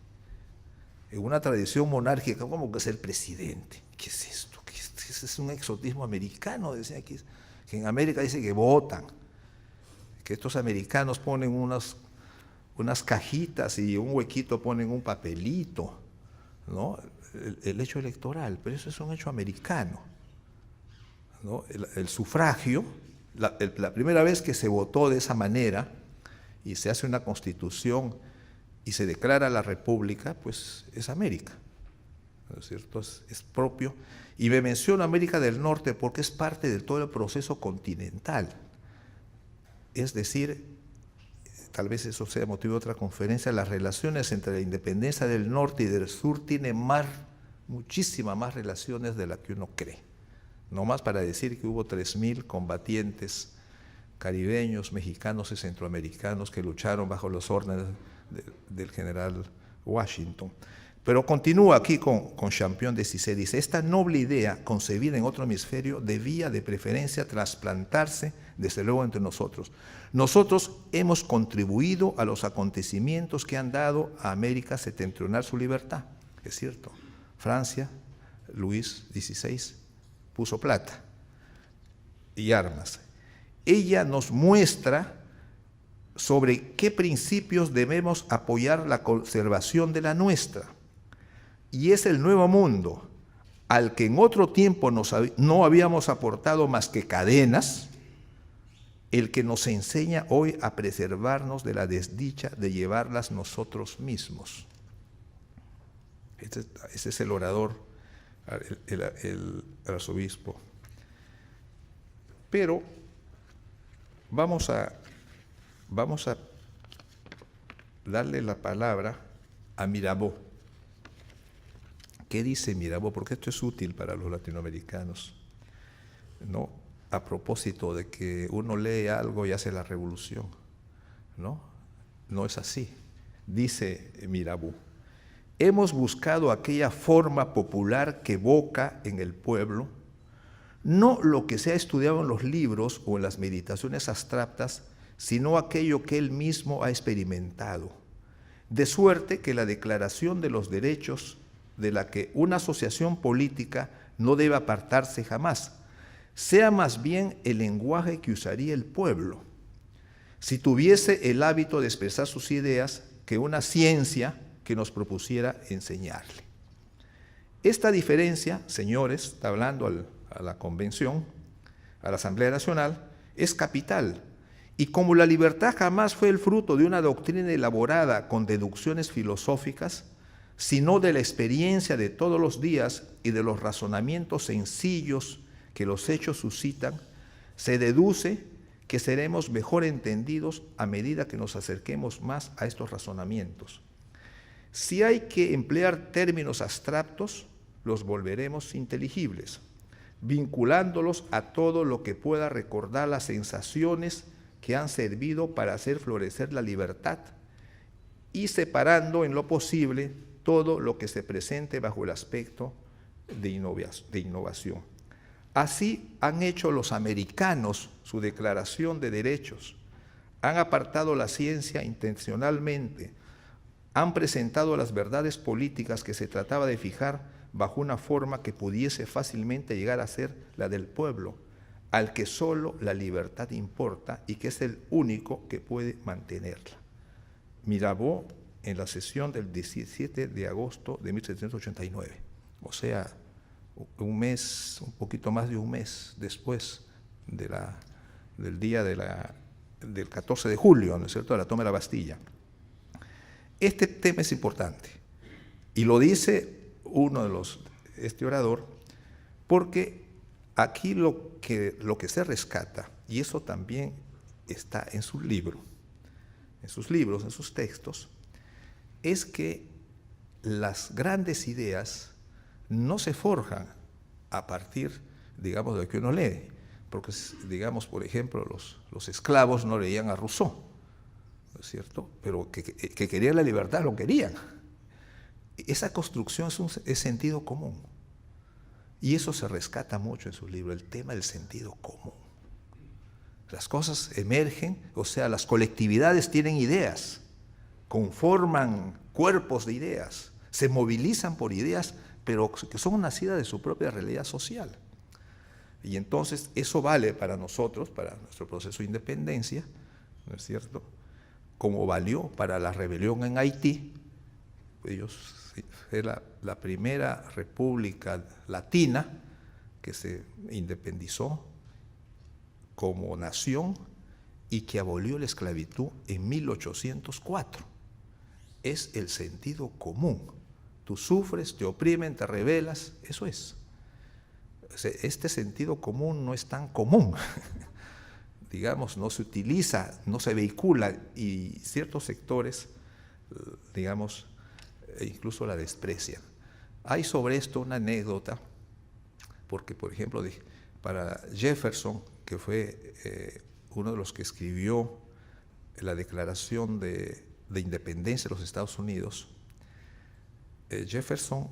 En una tradición monárquica, ¿cómo que ser presidente? ¿Qué es esto? Ese es un exotismo americano, decía que en América dice que votan, que estos americanos ponen unas cajitas y un huequito ponen un papelito, ¿no? El hecho electoral, pero eso es un hecho americano, ¿no? El sufragio, la primera vez que se votó de esa manera y se hace una constitución y se declara la república, pues es América, ¿no es cierto? Es propio. Y me menciono América del Norte porque es parte de todo el proceso continental. Es decir, tal vez eso sea motivo de otra conferencia, las relaciones entre la independencia del norte y del sur tienen muchísimas más relaciones de las que uno cree. No más para decir que hubo 3.000 combatientes caribeños, mexicanos y centroamericanos que lucharon bajo los órdenes del general Washington. Pero continúa aquí con Champion de Cissé, dice, esta noble idea concebida en otro hemisferio debía de preferencia trasplantarse desde luego entre nosotros. Nosotros hemos contribuido a los acontecimientos que han dado a América septentrional su libertad. Es cierto, Francia, Luis XVI, puso plata y armas. Ella nos muestra sobre qué principios debemos apoyar la conservación de la nuestra. Y es el nuevo mundo al que en otro tiempo no habíamos aportado más que cadenas, el que nos enseña hoy a preservarnos de la desdicha de llevarlas nosotros mismos. Ese es el orador, el arzobispo. Pero vamos a darle la palabra a Mirabeau. ¿Qué dice Mirabeau? Porque esto es útil para los latinoamericanos, ¿no? A propósito de que uno lee algo y hace la revolución, ¿no? No es así. Dice Mirabeau: hemos buscado aquella forma popular que evoca en el pueblo, no lo que se ha estudiado en los libros o en las meditaciones abstractas, sino aquello que él mismo ha experimentado. De suerte que la declaración de los derechos, de la que una asociación política no debe apartarse jamás, sea más bien el lenguaje que usaría el pueblo, si tuviese el hábito de expresar sus ideas, que una ciencia que nos propusiera enseñarle. Esta diferencia, señores, está hablando a la convención, a la Asamblea Nacional, es capital. Y como la libertad jamás fue el fruto de una doctrina elaborada con deducciones filosóficas, sino de la experiencia de todos los días y de los razonamientos sencillos que los hechos suscitan, se deduce que seremos mejor entendidos a medida que nos acerquemos más a estos razonamientos. Si hay que emplear términos abstractos, los volveremos inteligibles, vinculándolos a todo lo que pueda recordar las sensaciones que han servido para hacer florecer la libertad y separando en lo posible todo lo que se presente bajo el aspecto de innovación. Así han hecho los americanos su declaración de derechos, han apartado la ciencia intencionalmente, han presentado las verdades políticas que se trataba de fijar bajo una forma que pudiese fácilmente llegar a ser la del pueblo, al que solo la libertad importa y que es el único que puede mantenerla. Mirabeau en la sesión del 17 de agosto de 1789, o sea, un mes, un poquito más de un mes después del día del 14 de julio, ¿no es cierto?, de la toma de la Bastilla. Este tema es importante y lo dice este orador, porque aquí lo que se rescata, y eso también está en sus libros, en sus textos, es que las grandes ideas no se forjan a partir, digamos, de lo que uno lee, porque, digamos, por ejemplo, los esclavos no leían a Rousseau, ¿no es cierto?, pero que querían la libertad, lo querían. Esa construcción es sentido común, y eso se rescata mucho en su libro, el tema del sentido común. Las cosas emergen, o sea, las colectividades tienen ideas, conforman cuerpos de ideas, se movilizan por ideas, pero que son nacidas de su propia realidad social. Y entonces eso vale para nosotros, para nuestro proceso de independencia, ¿no es cierto?, como valió para la rebelión en Haití. Fue la primera república latina que se independizó como nación y que abolió la esclavitud en 1804. Es el sentido común. Tú sufres, te oprimen, te rebelas, eso es. Este sentido común no es tan común. Digamos, no se utiliza, no se vehicula, y ciertos sectores, digamos, incluso la desprecian. Hay sobre esto una anécdota, porque, por ejemplo, para Jefferson, que fue uno de los que escribió la Declaración de Independencia de los Estados Unidos, Jefferson,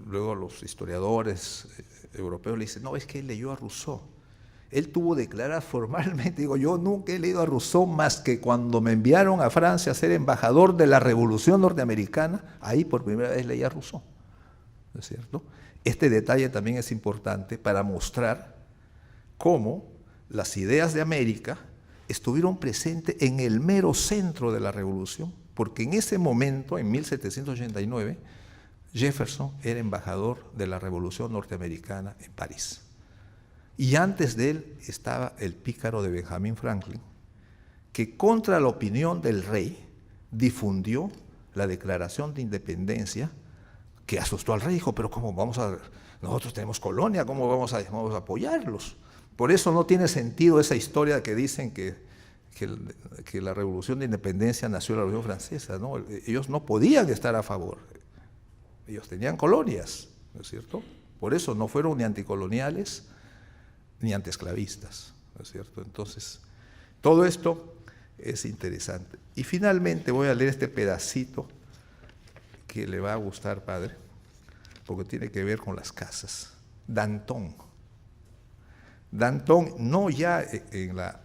luego los historiadores europeos le dicen, no, es que él leyó a Rousseau. Él tuvo que declarar formalmente, digo, yo nunca he leído a Rousseau más que cuando me enviaron a Francia a ser embajador de la Revolución Norteamericana, ahí por primera vez leí a Rousseau, ¿no es cierto? Este detalle también es importante para mostrar cómo las ideas de América estuvieron presentes en el mero centro de la Revolución, porque en ese momento, en 1789, Jefferson era embajador de la Revolución Norteamericana en París. Y antes de él estaba el pícaro de Benjamin Franklin, que contra la opinión del rey difundió la Declaración de Independencia que asustó al rey. Dijo, pero ¿cómo nosotros tenemos colonia, ¿cómo vamos a apoyarlos? Por eso no tiene sentido esa historia que dicen que la Revolución de Independencia nació de la Revolución Francesa, ¿no? Ellos no podían estar a favor. Ellos tenían colonias, ¿no es cierto? Por eso no fueron ni anticoloniales ni antiesclavistas, ¿no es cierto? Entonces, todo esto es interesante. Y finalmente voy a leer este pedacito que le va a gustar, padre, porque tiene que ver con las casas. Danton, no ya en la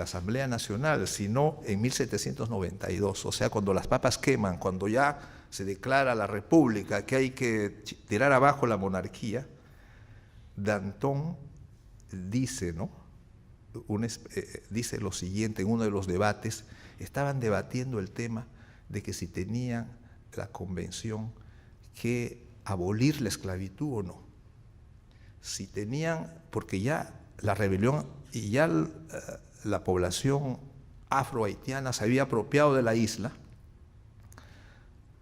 Asamblea Nacional, sino en 1792, o sea, cuando las papas queman, cuando ya se declara la República, que hay que tirar abajo la monarquía, Danton dice, ¿no? Dice lo siguiente en uno de los debates. Estaban debatiendo el tema de que si tenían la convención que abolir la esclavitud o no. Si tenían, porque ya la rebelión y ya la población afrohaitiana se había apropiado de la isla,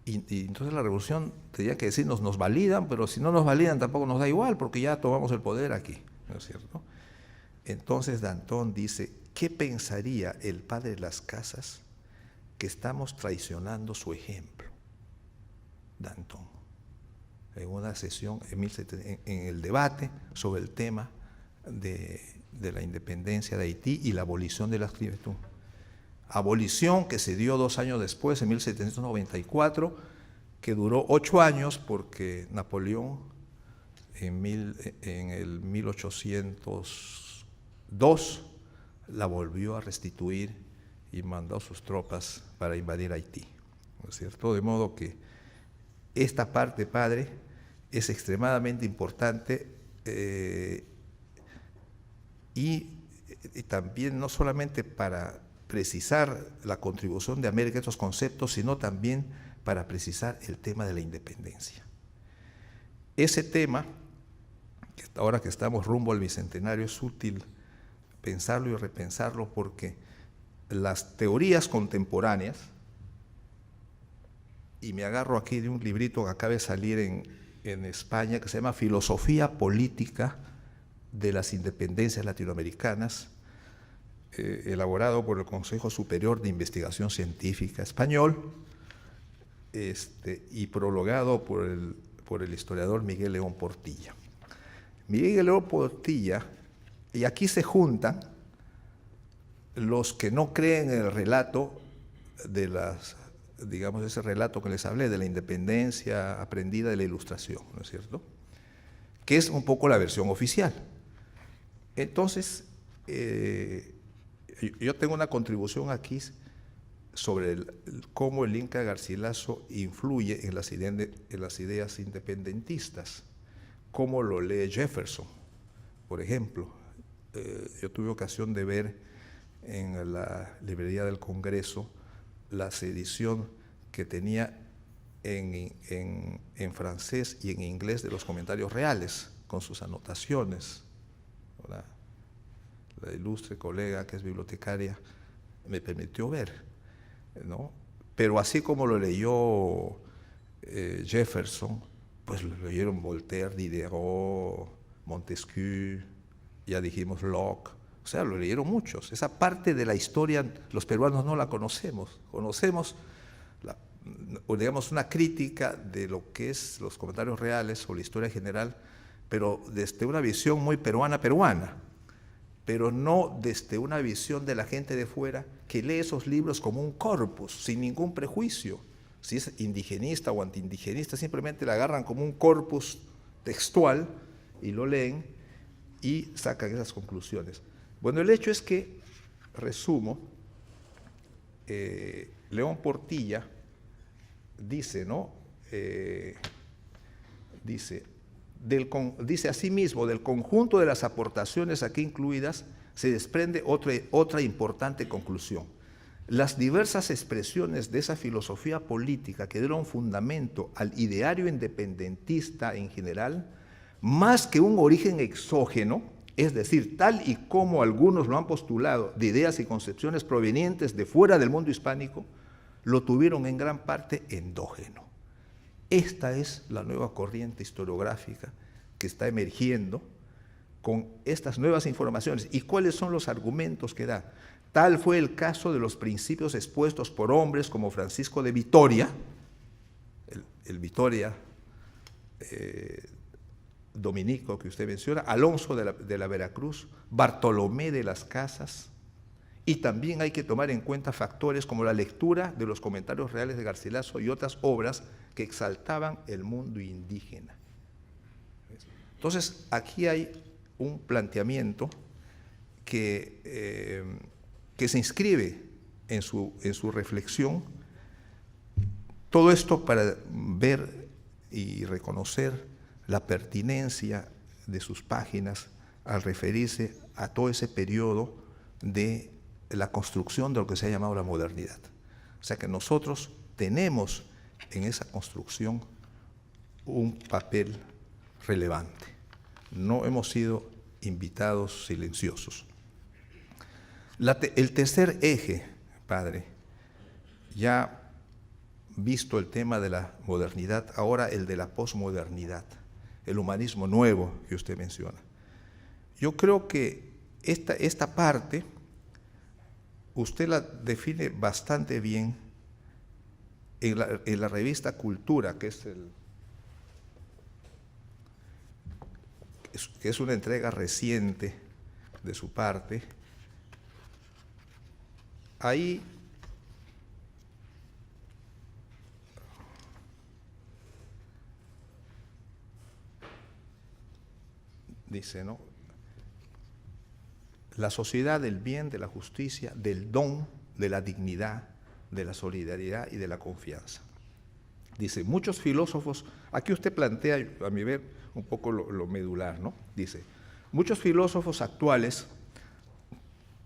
y entonces la revolución tenía que decirnos, nos validan, pero si no nos validan tampoco nos da igual, porque ya tomamos el poder aquí, ¿no es cierto? Entonces Danton dice, ¿qué pensaría el padre de las casas que estamos traicionando su ejemplo? Danton, en una sesión en el debate sobre el tema de la independencia de Haití y la abolición de la esclavitud. Abolición que se dio 2 años después, en 1794, que duró 8 años porque Napoleón en el 1802 la volvió a restituir y mandó sus tropas para invadir Haití, ¿no es cierto? De modo que esta parte, padre, es extremadamente importante y también no solamente para precisar la contribución de América a estos conceptos, sino también para precisar el tema de la independencia. Ese tema, ahora que estamos rumbo al Bicentenario, es útil pensarlo y repensarlo porque las teorías contemporáneas, y me agarro aquí de un librito que acaba de salir en España, que se llama Filosofía Política de las Independencias Latinoamericanas, elaborado por el Consejo Superior de Investigación Científica Español, y prologado por el historiador Miguel León Portilla. Miguel León Portilla, y aquí se juntan los que no creen en el relato digamos, ese relato que les hablé de la independencia aprendida de la Ilustración, ¿no es cierto? Que es un poco la versión oficial. Entonces, yo tengo una contribución aquí sobre cómo el Inca Garcilaso influye en las ideas independentistas, cómo lo lee Jefferson, por ejemplo. Yo tuve ocasión de ver en la librería del Congreso la edición que tenía en francés y en inglés de los comentarios reales, con sus anotaciones. La ilustre colega que es bibliotecaria me permitió ver, ¿no? Pero así como lo leyó Jefferson, pues lo leyeron Voltaire, Diderot, Montesquieu, ya dijimos Locke, o sea, lo leyeron muchos. Esa parte de la historia los peruanos no la conocemos. Conocemos, digamos, una crítica de lo que es los comentarios reales o la historia general, pero desde una visión muy peruana, pero no desde una visión de la gente de fuera que lee esos libros como un corpus, sin ningún prejuicio. Si es indigenista o antiindigenista, simplemente la agarran como un corpus textual y lo leen y sacan esas conclusiones. Bueno, el hecho es que, resumo, León Portilla dice, ¿no? Dice asimismo, del conjunto de las aportaciones aquí incluidas se desprende otra importante conclusión. Las diversas expresiones de esa filosofía política que dieron fundamento al ideario independentista en general, más que un origen exógeno, es decir, tal y como algunos lo han postulado, de ideas y concepciones provenientes de fuera del mundo hispánico, lo tuvieron en gran parte endógeno. Esta es la nueva corriente historiográfica que está emergiendo con estas nuevas informaciones. ¿Y cuáles son los argumentos que da? Tal fue el caso de los principios expuestos por hombres como Francisco de Vitoria, el Vitoria dominico que usted menciona, Alonso de la Veracruz, Bartolomé de las Casas, y también hay que tomar en cuenta factores como la lectura de los comentarios reales de Garcilaso y otras obras que exaltaban el mundo indígena. Entonces, aquí hay un planteamiento que se inscribe en su reflexión. Todo esto para ver y reconocer la pertinencia de sus páginas al referirse a todo ese periodo de la construcción de lo que se ha llamado la modernidad. O sea que nosotros tenemos en esa construcción un papel relevante. No hemos sido invitados silenciosos. El tercer eje, padre, ya visto el tema de la modernidad, ahora el de la posmodernidad, el humanismo nuevo que usted menciona. Yo creo que esta parte usted la define bastante bien en la revista Cultura, que es una entrega reciente de su parte. Ahí dice, ¿no? La sociedad del bien, de la justicia, del don, de la dignidad, de la solidaridad y de la confianza. Dice, muchos filósofos, aquí usted plantea, a mi ver, un poco lo medular, ¿no? Dice, muchos filósofos actuales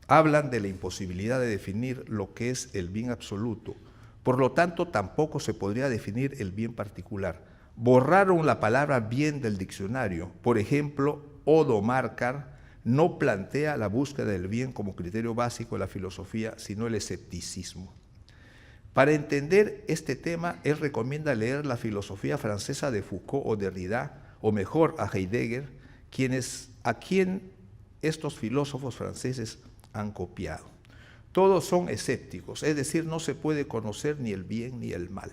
hablan de la imposibilidad de definir lo que es el bien absoluto. Por lo tanto, tampoco se podría definir el bien particular. Borraron la palabra bien del diccionario. Por ejemplo, Odo Marcar no plantea la búsqueda del bien como criterio básico de la filosofía, sino el escepticismo. Para entender este tema, él recomienda leer la filosofía francesa de Foucault o Derrida, o mejor, a Heidegger, a quien estos filósofos franceses han copiado. Todos son escépticos, es decir, no se puede conocer ni el bien ni el mal.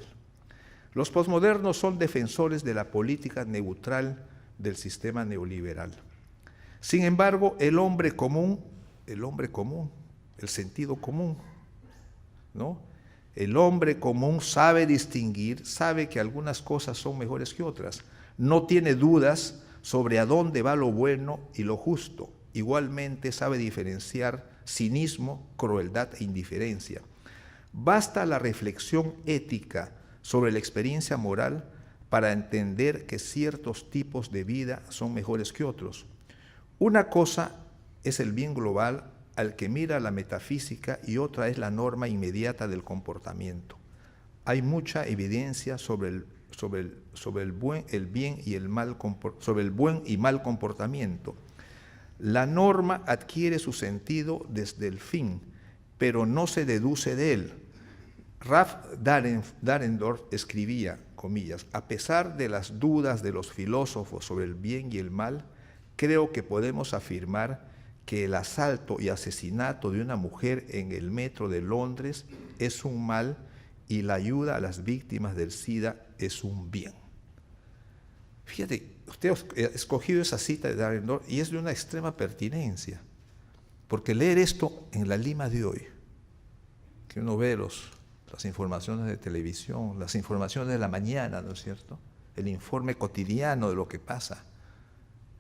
Los posmodernos son defensores de la política neutral del sistema neoliberal. Sin embargo, el hombre común, el sentido común, ¿no? El hombre común sabe distinguir, sabe que algunas cosas son mejores que otras. No tiene dudas sobre a dónde va lo bueno y lo justo. Igualmente sabe diferenciar cinismo, crueldad e indiferencia. Basta la reflexión ética sobre la experiencia moral para entender que ciertos tipos de vida son mejores que otros. Una cosa es el bien global al que mira la metafísica y otra es la norma inmediata del comportamiento. Hay mucha evidencia sobre el buen y mal comportamiento. La norma adquiere su sentido desde el fin, pero no se deduce de él. Ralph Dahrendorf escribía, comillas, a pesar de las dudas de los filósofos sobre el bien y el mal, creo que podemos afirmar que el asalto y asesinato de una mujer en el metro de Londres es un mal y la ayuda a las víctimas del SIDA es un bien. Fíjate, usted ha escogido esa cita de Dahrendorf y es de una extrema pertinencia, porque leer esto en la Lima de hoy, que uno ve las informaciones de televisión, las informaciones de la mañana, ¿no es cierto? El informe cotidiano de lo que pasa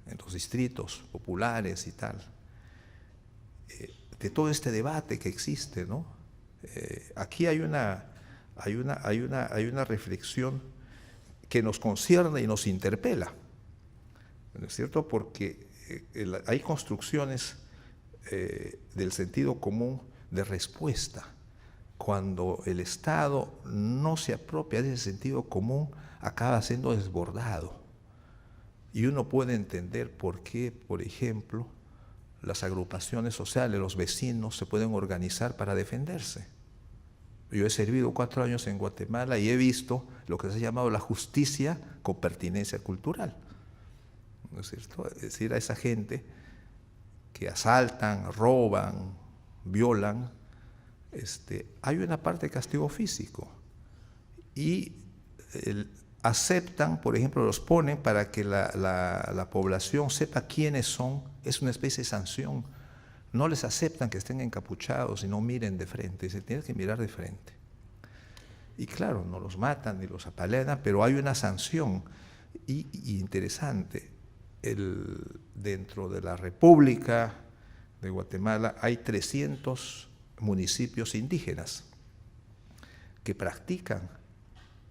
en los distritos populares y tal, de todo este debate que existe, ¿no? Aquí hay una reflexión que nos concierne y nos interpela, ¿no es cierto? Porque hay construcciones del sentido común de respuesta. Cuando el Estado no se apropia de ese sentido común, acaba siendo desbordado. Y uno puede entender por qué, por ejemplo, las agrupaciones sociales, los vecinos se pueden organizar para defenderse. Yo he servido 4 años en Guatemala y he visto lo que se ha llamado la justicia con pertinencia cultural. ¿No es cierto? Es decir, a esa gente que asaltan, roban, violan, hay una parte de castigo físico. Y aceptan, por ejemplo, los ponen para que la población sepa quiénes son, es una especie de sanción. No les aceptan que estén encapuchados y no miren de frente, se tienen que mirar de frente. Y claro, no los matan ni los apalean, pero hay una sanción. Y interesante, dentro de la República de Guatemala hay 300 municipios indígenas que practican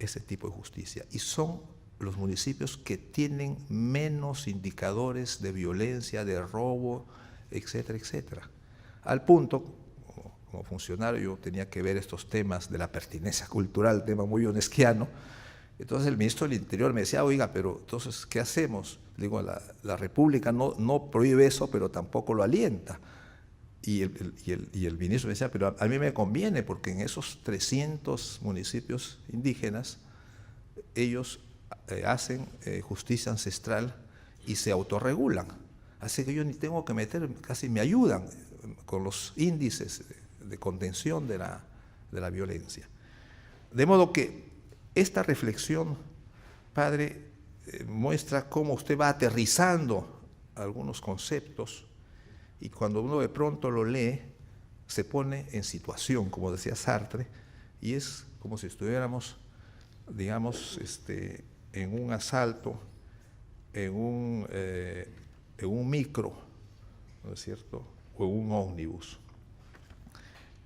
ese tipo de justicia y son los municipios que tienen menos indicadores de violencia, de robo, etcétera, etcétera. Al punto, como funcionario, yo tenía que ver estos temas de la pertinencia cultural, tema muy ionesquiano. Entonces el ministro del Interior me decía, oiga, pero entonces, ¿qué hacemos? Digo, la República no prohíbe eso, pero tampoco lo alienta. Y el ministro me decía, pero a mí me conviene, porque en esos 300 municipios indígenas, ellos hacen justicia ancestral y se autorregulan. Así que yo ni tengo que meter, casi me ayudan con los índices de contención de la violencia. De modo que esta reflexión, padre, muestra cómo usted va aterrizando algunos conceptos y cuando uno de pronto lo lee, se pone en situación, como decía Sartre, y es como si estuviéramos, digamos, en un asalto, en un micro, ¿no es cierto?, o en un ómnibus.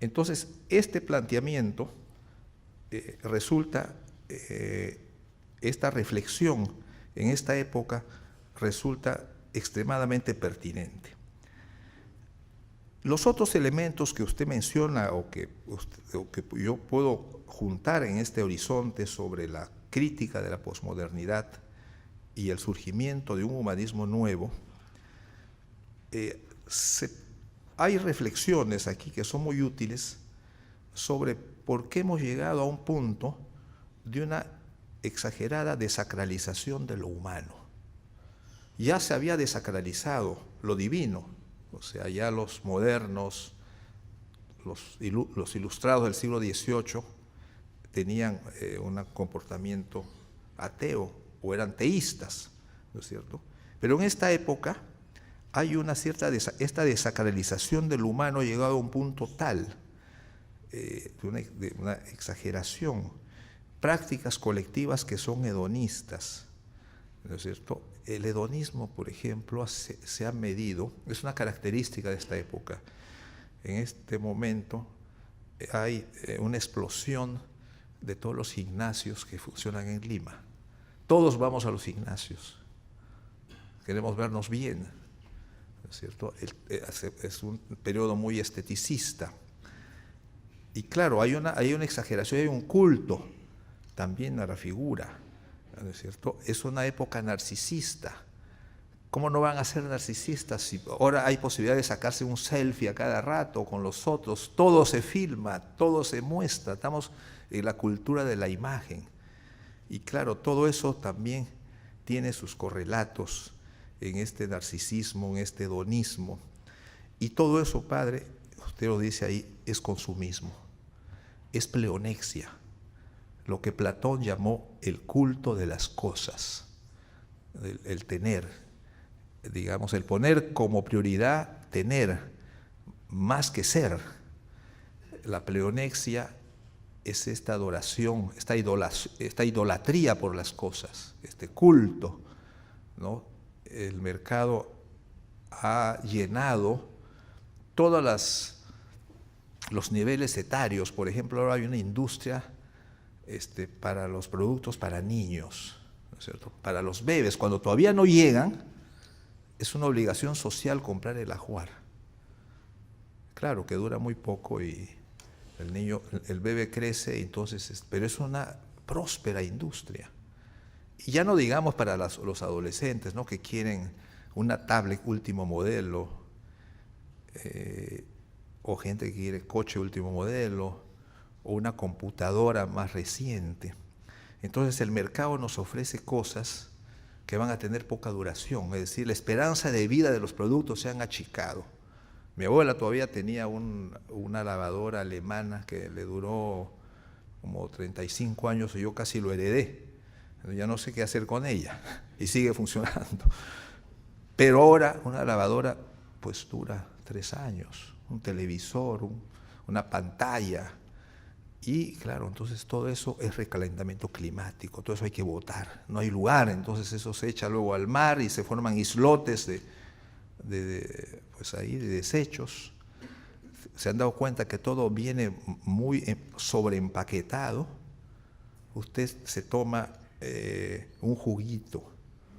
Entonces, este planteamiento esta reflexión en esta época resulta extremadamente pertinente. Los otros elementos que usted menciona o que yo puedo juntar en este horizonte sobre la crítica de la posmodernidad y el surgimiento de un humanismo nuevo, hay reflexiones aquí que son muy útiles sobre por qué hemos llegado a un punto de una exagerada desacralización de lo humano. Ya se había desacralizado lo divino, o sea, ya los modernos, los ilustrados del siglo XVIII tenían un comportamiento ateo o eran teístas, ¿no es cierto? Pero en esta época hay esta desacralización del humano ha llegado a un punto tal de una exageración, prácticas colectivas que son hedonistas, ¿no es cierto? El hedonismo, por ejemplo, se ha medido, es una característica de esta época. En este momento hay una explosión de todos los gimnasios que funcionan en Lima. Todos vamos a los gimnasios, queremos vernos bien, ¿no es cierto? Es un periodo muy esteticista. Y claro, hay una exageración, hay un culto también a la figura, ¿no es cierto? Es una época narcisista. ¿Cómo no van a ser narcisistas si ahora hay posibilidad de sacarse un selfie a cada rato con los otros? Todo se filma, todo se muestra, estamos en la cultura de la imagen. Y claro, todo eso también tiene sus correlatos en este narcisismo, en este hedonismo. Y todo eso, padre, usted lo dice ahí, es consumismo, es pleonexia, lo que Platón llamó el culto de las cosas, el tener, digamos, el poner como prioridad tener más que ser. La pleonexia es esta adoración, esta idolatría por las cosas, este culto, ¿no? El mercado ha llenado todos los niveles etarios. Por ejemplo, ahora hay una industria para los productos para niños, ¿no es cierto? Para los bebés, cuando todavía no llegan, es una obligación social comprar el ajuar. Claro que dura muy poco y el bebé crece, entonces, pero es una próspera industria. Y ya no digamos para los adolescentes, ¿no?, que quieren una tablet último modelo, o gente que quiere coche último modelo, o una computadora más reciente. Entonces el mercado nos ofrece cosas que van a tener poca duración, es decir, la esperanza de vida de los productos se han achicado. Mi abuela todavía tenía una lavadora alemana que le duró como 35 años y yo casi lo heredé. Ya no sé qué hacer con ella y sigue funcionando. Pero ahora una lavadora pues dura 3 años, un televisor, una pantalla. Y claro, entonces todo eso es recalentamiento climático, todo eso hay que botar, no hay lugar, entonces eso se echa luego al mar y se forman islotes pues ahí, de desechos. Se han dado cuenta que todo viene muy sobreempaquetado. Usted se toma un juguito,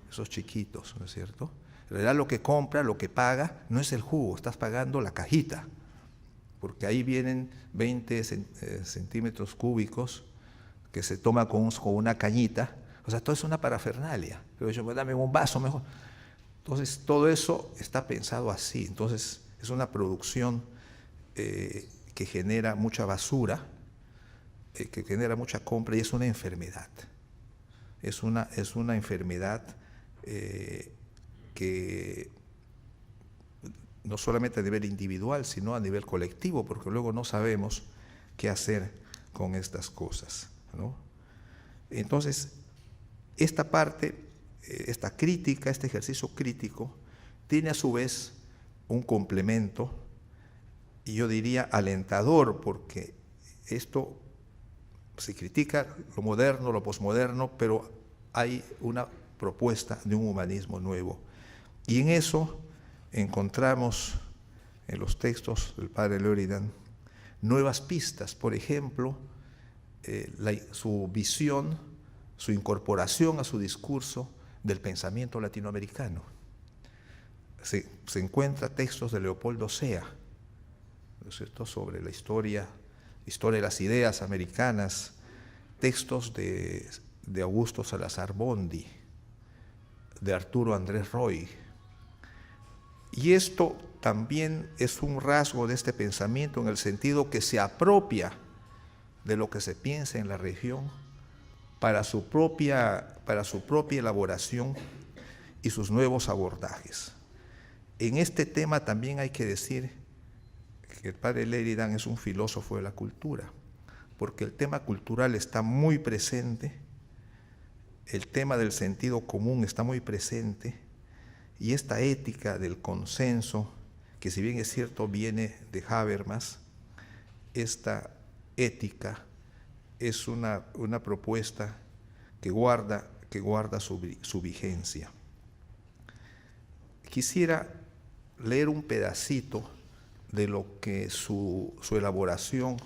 esos chiquitos, ¿no es cierto? En realidad lo que compra, lo que paga, no es el jugo, estás pagando la cajita, porque ahí vienen 20 centímetros cúbicos que se toma con una cañita. O sea, todo es una parafernalia. Pero yo, dame un vaso mejor. Entonces, todo eso está pensado así. Entonces, es una producción que genera mucha basura, que genera mucha compra y es una enfermedad. Es una enfermedad que no solamente a nivel individual, sino a nivel colectivo, porque luego no sabemos qué hacer con estas cosas, ¿no? Entonces, esta parte, esta crítica, este ejercicio crítico, tiene a su vez un complemento, y yo diría alentador, porque esto se critica lo moderno, lo posmoderno, pero hay una propuesta de un humanismo nuevo. Y en eso encontramos en los textos del padre Leuridan nuevas pistas, por ejemplo, su visión, su incorporación a su discurso del pensamiento latinoamericano. Se encuentra textos de Leopoldo Sea, ¿no es cierto?, sobre la historia de las ideas americanas, textos de Augusto Salazar Bondi, de Arturo Andrés Roy. Y esto también es un rasgo de este pensamiento en el sentido que se apropia de lo que se piensa en la región para su propia elaboración y sus nuevos abordajes. En este tema también hay que decir que el padre Leuridan es un filósofo de la cultura, porque el tema cultural está muy presente, el tema del sentido común está muy presente, y esta ética del consenso, que si bien es cierto viene de Habermas, esta ética es una propuesta que guarda su vigencia. Quisiera leer un pedacito de lo que su elaboración,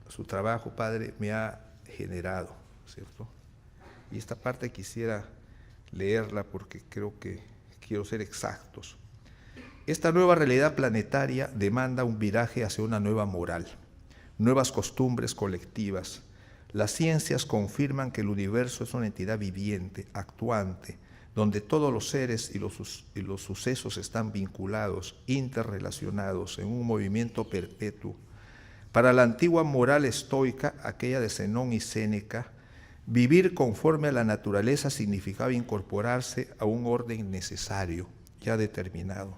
su trabajo, padre, me ha generado, ¿cierto? Y esta parte quisiera leerla porque creo que quiero ser exactos. Esta nueva realidad planetaria demanda un viraje hacia una nueva moral, nuevas costumbres colectivas. Las ciencias confirman que el universo es una entidad viviente, actuante, donde todos los seres y los sucesos están vinculados, interrelacionados en un movimiento perpetuo. Para la antigua moral estoica, aquella de Zenón y Séneca, vivir conforme a la naturaleza significaba incorporarse a un orden necesario, ya determinado.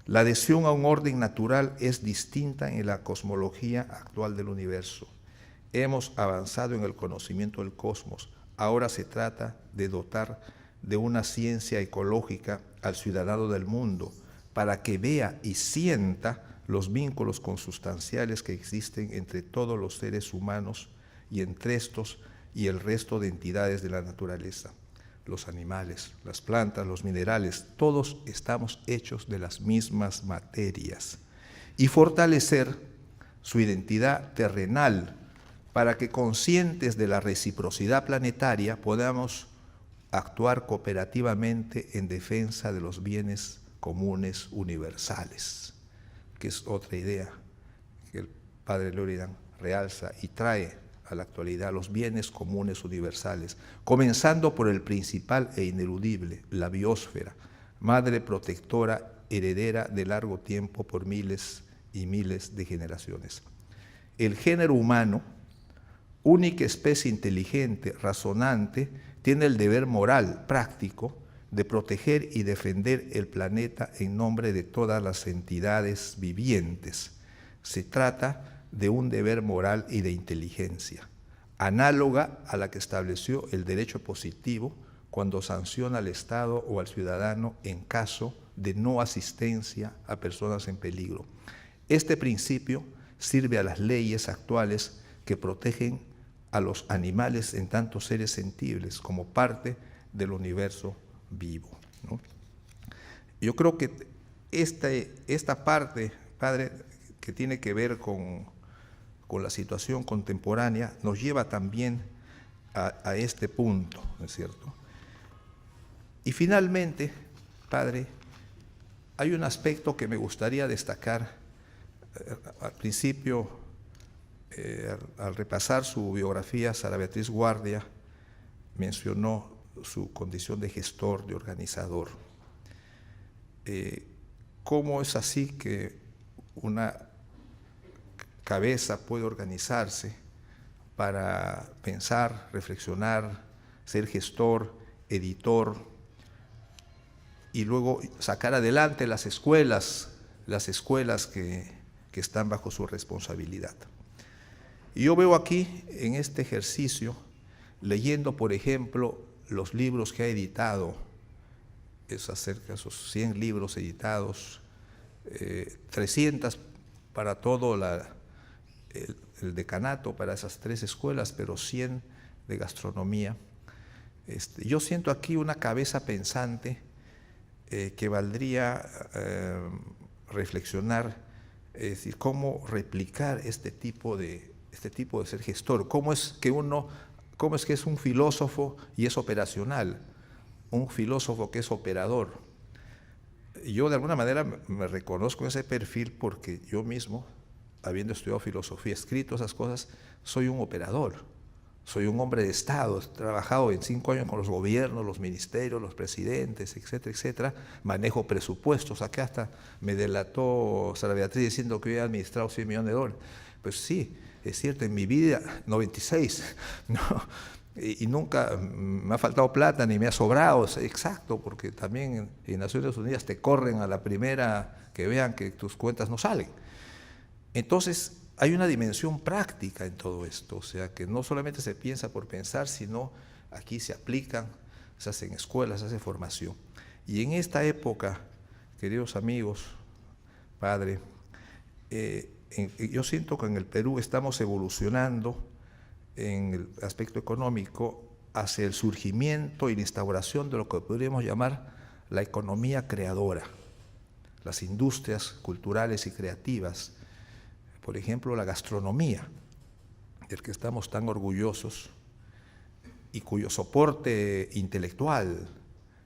La adhesión a un orden natural es distinta en la cosmología actual del universo. Hemos avanzado en el conocimiento del cosmos. Ahora se trata de dotar de una ciencia ecológica al ciudadano del mundo para que vea y sienta los vínculos consustanciales que existen entre todos los seres humanos y entre estos y el resto de entidades de la naturaleza. Los animales, las plantas, los minerales, todos estamos hechos de las mismas materias. Y fortalecer su identidad terrenal para que, conscientes de la reciprocidad planetaria, podamos actuar cooperativamente en defensa de los bienes comunes universales, que es otra idea que el padre Leuridan realza y trae a la actualidad, los bienes comunes universales, comenzando por el principal e ineludible, la biosfera, madre protectora, heredera de largo tiempo por miles y miles de generaciones. el género humano, única especie inteligente, razonante, tiene el deber moral, práctico, de proteger y defender el planeta en nombre de todas las entidades vivientes. Se trata de un deber moral y de inteligencia, análoga a la que estableció el derecho positivo cuando sanciona al Estado o al ciudadano en caso de no asistencia a personas en peligro. Este principio sirve a las leyes actuales que protegen a los animales en tanto seres sentibles como parte del universo vivo, ¿no? Yo creo que esta parte, padre, que tiene que ver con la situación contemporánea, nos lleva también a este punto, ¿no es cierto? Y finalmente, padre, hay un aspecto que me gustaría destacar. Al principio, al repasar su biografía, Sara Beatriz Guardia mencionó su condición de gestor, de organizador. ¿Cómo es así que una cabeza puede organizarse para pensar, reflexionar, ser gestor, editor y luego sacar adelante las escuelas que están bajo su responsabilidad? Y yo veo aquí en este ejercicio, leyendo por ejemplo los libros que ha editado, es acerca de esos 100 libros editados, 300 para todo el decanato, para esas 3 escuelas, pero 100 de gastronomía. Yo siento aquí una cabeza pensante que valdría reflexionar, es decir, cómo replicar este tipo de ser gestor, cómo es que es un filósofo y es operacional, un filósofo que es operador. Yo de alguna manera me reconozco en ese perfil porque yo mismo, habiendo estudiado filosofía, escrito esas cosas, soy un operador, soy un hombre de Estado, he trabajado en 5 años con los gobiernos, los ministerios, los presidentes, etcétera, etcétera, manejo presupuestos. Aquí hasta me delató Sara Beatriz diciendo que había administrado $100 millones. Pues sí, es cierto, en mi vida, 96, ¿no? Y nunca me ha faltado plata ni me ha sobrado, exacto, porque también en Naciones Unidas te corren a la primera que vean que tus cuentas no salen. Entonces, hay una dimensión práctica en todo esto, o sea, que no solamente se piensa por pensar, sino aquí se aplican, se hacen escuelas, se hace formación. Y en esta época, queridos amigos, padre, yo siento que en el Perú estamos evolucionando en el aspecto económico hacia el surgimiento y la instauración de lo que podríamos llamar la economía creadora, las industrias culturales y creativas, por ejemplo la gastronomía, del que estamos tan orgullosos y cuyo soporte intelectual,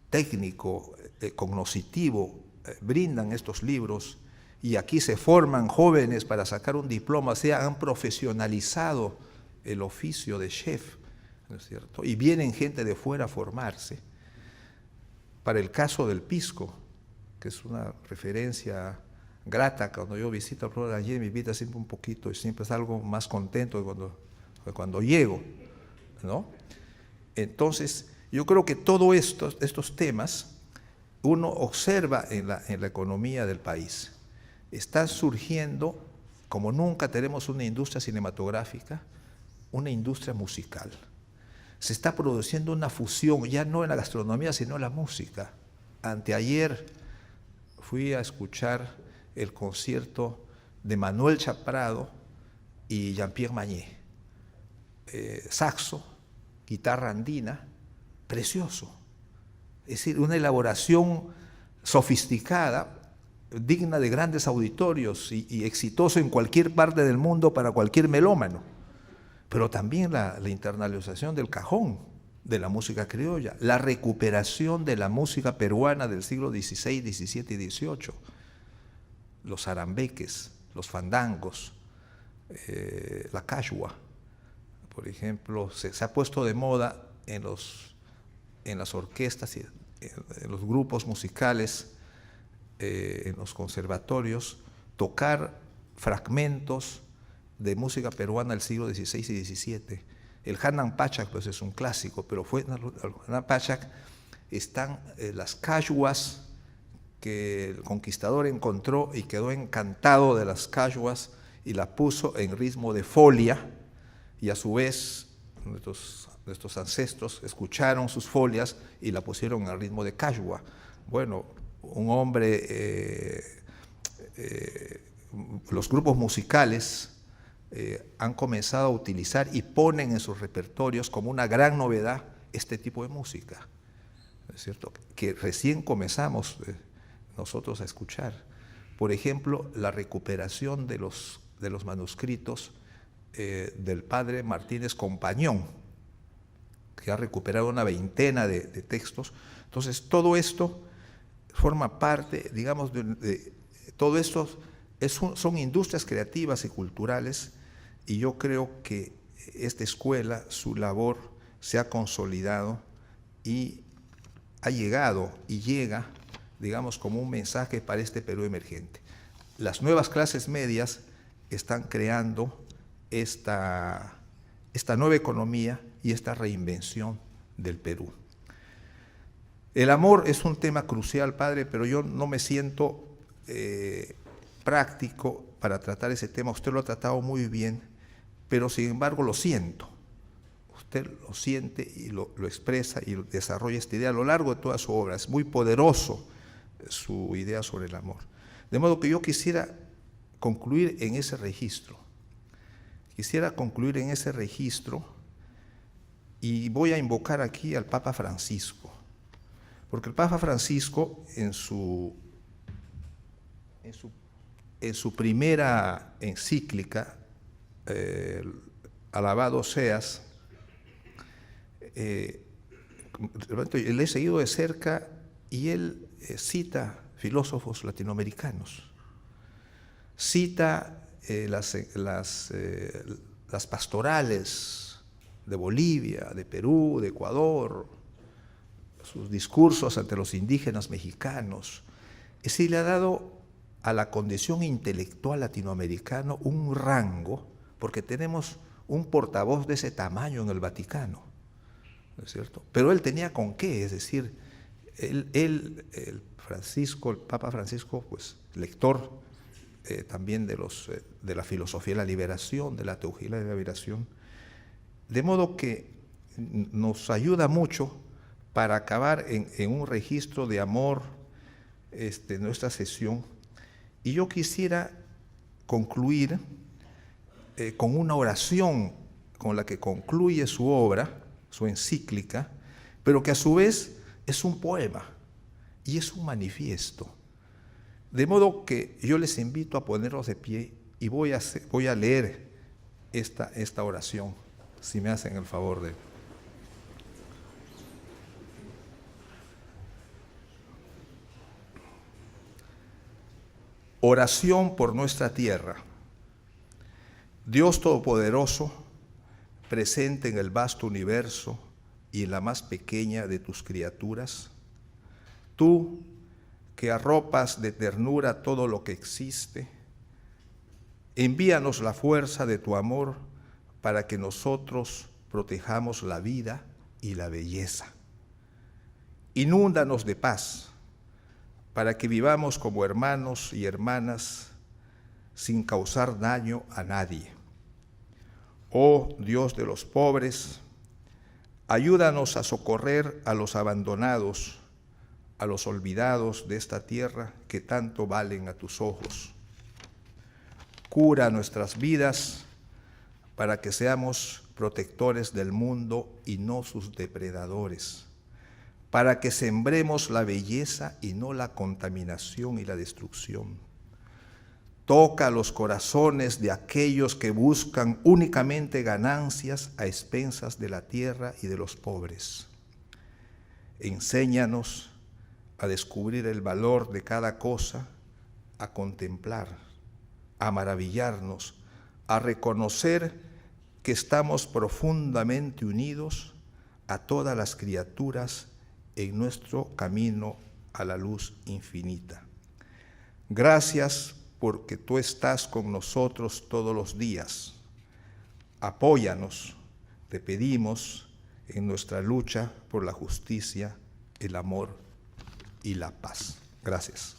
técnico, cognoscitivo brindan estos libros, y aquí se forman jóvenes para sacar un diploma, o sea, han profesionalizado el oficio de chef, ¿no es cierto? Y vienen gente de fuera a formarse. Para el caso del pisco, que es una referencia grata, cuando yo visito al profesor allí, me invita siempre un poquito y siempre salgo más contento de cuando llego, ¿no? Entonces, yo creo que todos estos temas uno observa en la economía del país. Están surgiendo, como nunca tenemos una industria cinematográfica, una industria musical. Se está produciendo una fusión, ya no en la gastronomía, sino en la música. Anteayer fui a escuchar el concierto de Manuel Chaprado y Jean-Pierre Magné. Saxo, guitarra andina, precioso. Es decir, una elaboración sofisticada, digna de grandes auditorios y exitoso en cualquier parte del mundo para cualquier melómano. Pero también la internalización del cajón de la música criolla, la recuperación de la música peruana del siglo XVI, XVII y XVIII, los arambeques, los fandangos, la cachua, por ejemplo, se ha puesto de moda en las orquestas y en los grupos musicales, en los conservatorios, tocar fragmentos de música peruana del siglo XVI y XVII. El Hanan Pachak pues es un clásico, pero fue en el Hanan Pachak están las cachuas que el conquistador encontró y quedó encantado de las cachuas y la puso en ritmo de folia, y a su vez nuestros ancestros escucharon sus folias y la pusieron al ritmo de cachua. Bueno, un hombre, los grupos musicales han comenzado a utilizar y ponen en sus repertorios como una gran novedad este tipo de música, ¿es cierto? Que recién comenzamos nosotros a escuchar. Por ejemplo, la recuperación de los manuscritos del padre Martínez Compañón, que ha recuperado una veintena de textos. Entonces, todo esto forma parte, digamos, de todo esto son industrias creativas y culturales, y yo creo que esta escuela, su labor se ha consolidado y ha llegado y llega, digamos, como un mensaje para este Perú emergente. Las nuevas clases medias están creando esta nueva economía y esta reinvención del Perú. El amor es un tema crucial, padre, pero yo no me siento práctico para tratar ese tema. Usted lo ha tratado muy bien, pero sin embargo lo siento. Usted lo siente y lo expresa y desarrolla esta idea a lo largo de toda su obra. Es muy poderoso su idea sobre el amor. De modo que yo quisiera concluir en ese registro. Y voy a invocar aquí al Papa Francisco, porque el Papa Francisco en su primera encíclica, Alabado seas, le he seguido de cerca y él cita filósofos latinoamericanos, cita las pastorales de Bolivia, de Perú, de Ecuador, sus discursos ante los indígenas mexicanos. Es decir, le ha dado a la condición intelectual latinoamericana un rango, porque tenemos un portavoz de ese tamaño en el Vaticano, ¿no es cierto? Pero él tenía con qué, es decir, el Papa Francisco, pues lector también de la filosofía de la liberación, de la teología de la liberación, de modo que nos ayuda mucho para acabar en un registro de amor nuestra sesión. Y yo quisiera concluir con una oración con la que concluye su obra, su encíclica, pero que a su vez es un poema y es un manifiesto. De modo que yo les invito a ponerlos de pie y voy a leer esta oración, si me hacen el favor de... Oración por nuestra tierra. Dios Todopoderoso, presente en el vasto universo y en la más pequeña de tus criaturas, tú que arropas de ternura todo lo que existe, envíanos la fuerza de tu amor para que nosotros protejamos la vida y la belleza. Inúndanos de paz, para que vivamos como hermanos y hermanas sin causar daño a nadie. Oh Dios de los pobres, ayúdanos a socorrer a los abandonados, a los olvidados de esta tierra que tanto valen a tus ojos. Cura nuestras vidas para que seamos protectores del mundo y no sus depredadores, para que sembremos la belleza y no la contaminación y la destrucción. Toca los corazones de aquellos que buscan únicamente ganancias a expensas de la tierra y de los pobres. Enséñanos a descubrir el valor de cada cosa, a contemplar, a maravillarnos, a reconocer que estamos profundamente unidos a todas las criaturas en nuestro camino a la luz infinita. Gracias porque tú estás con nosotros todos los días. Apóyanos, te pedimos, en nuestra lucha por la justicia, el amor y la paz. Gracias.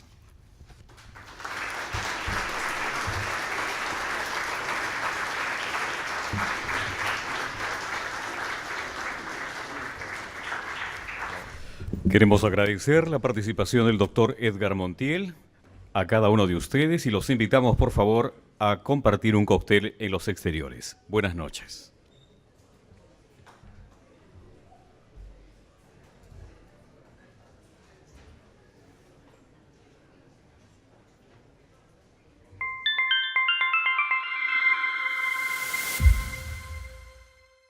Queremos agradecer la participación del doctor Edgar Montiel, a cada uno de ustedes, y los invitamos, por favor, a compartir un cóctel en los exteriores. Buenas noches.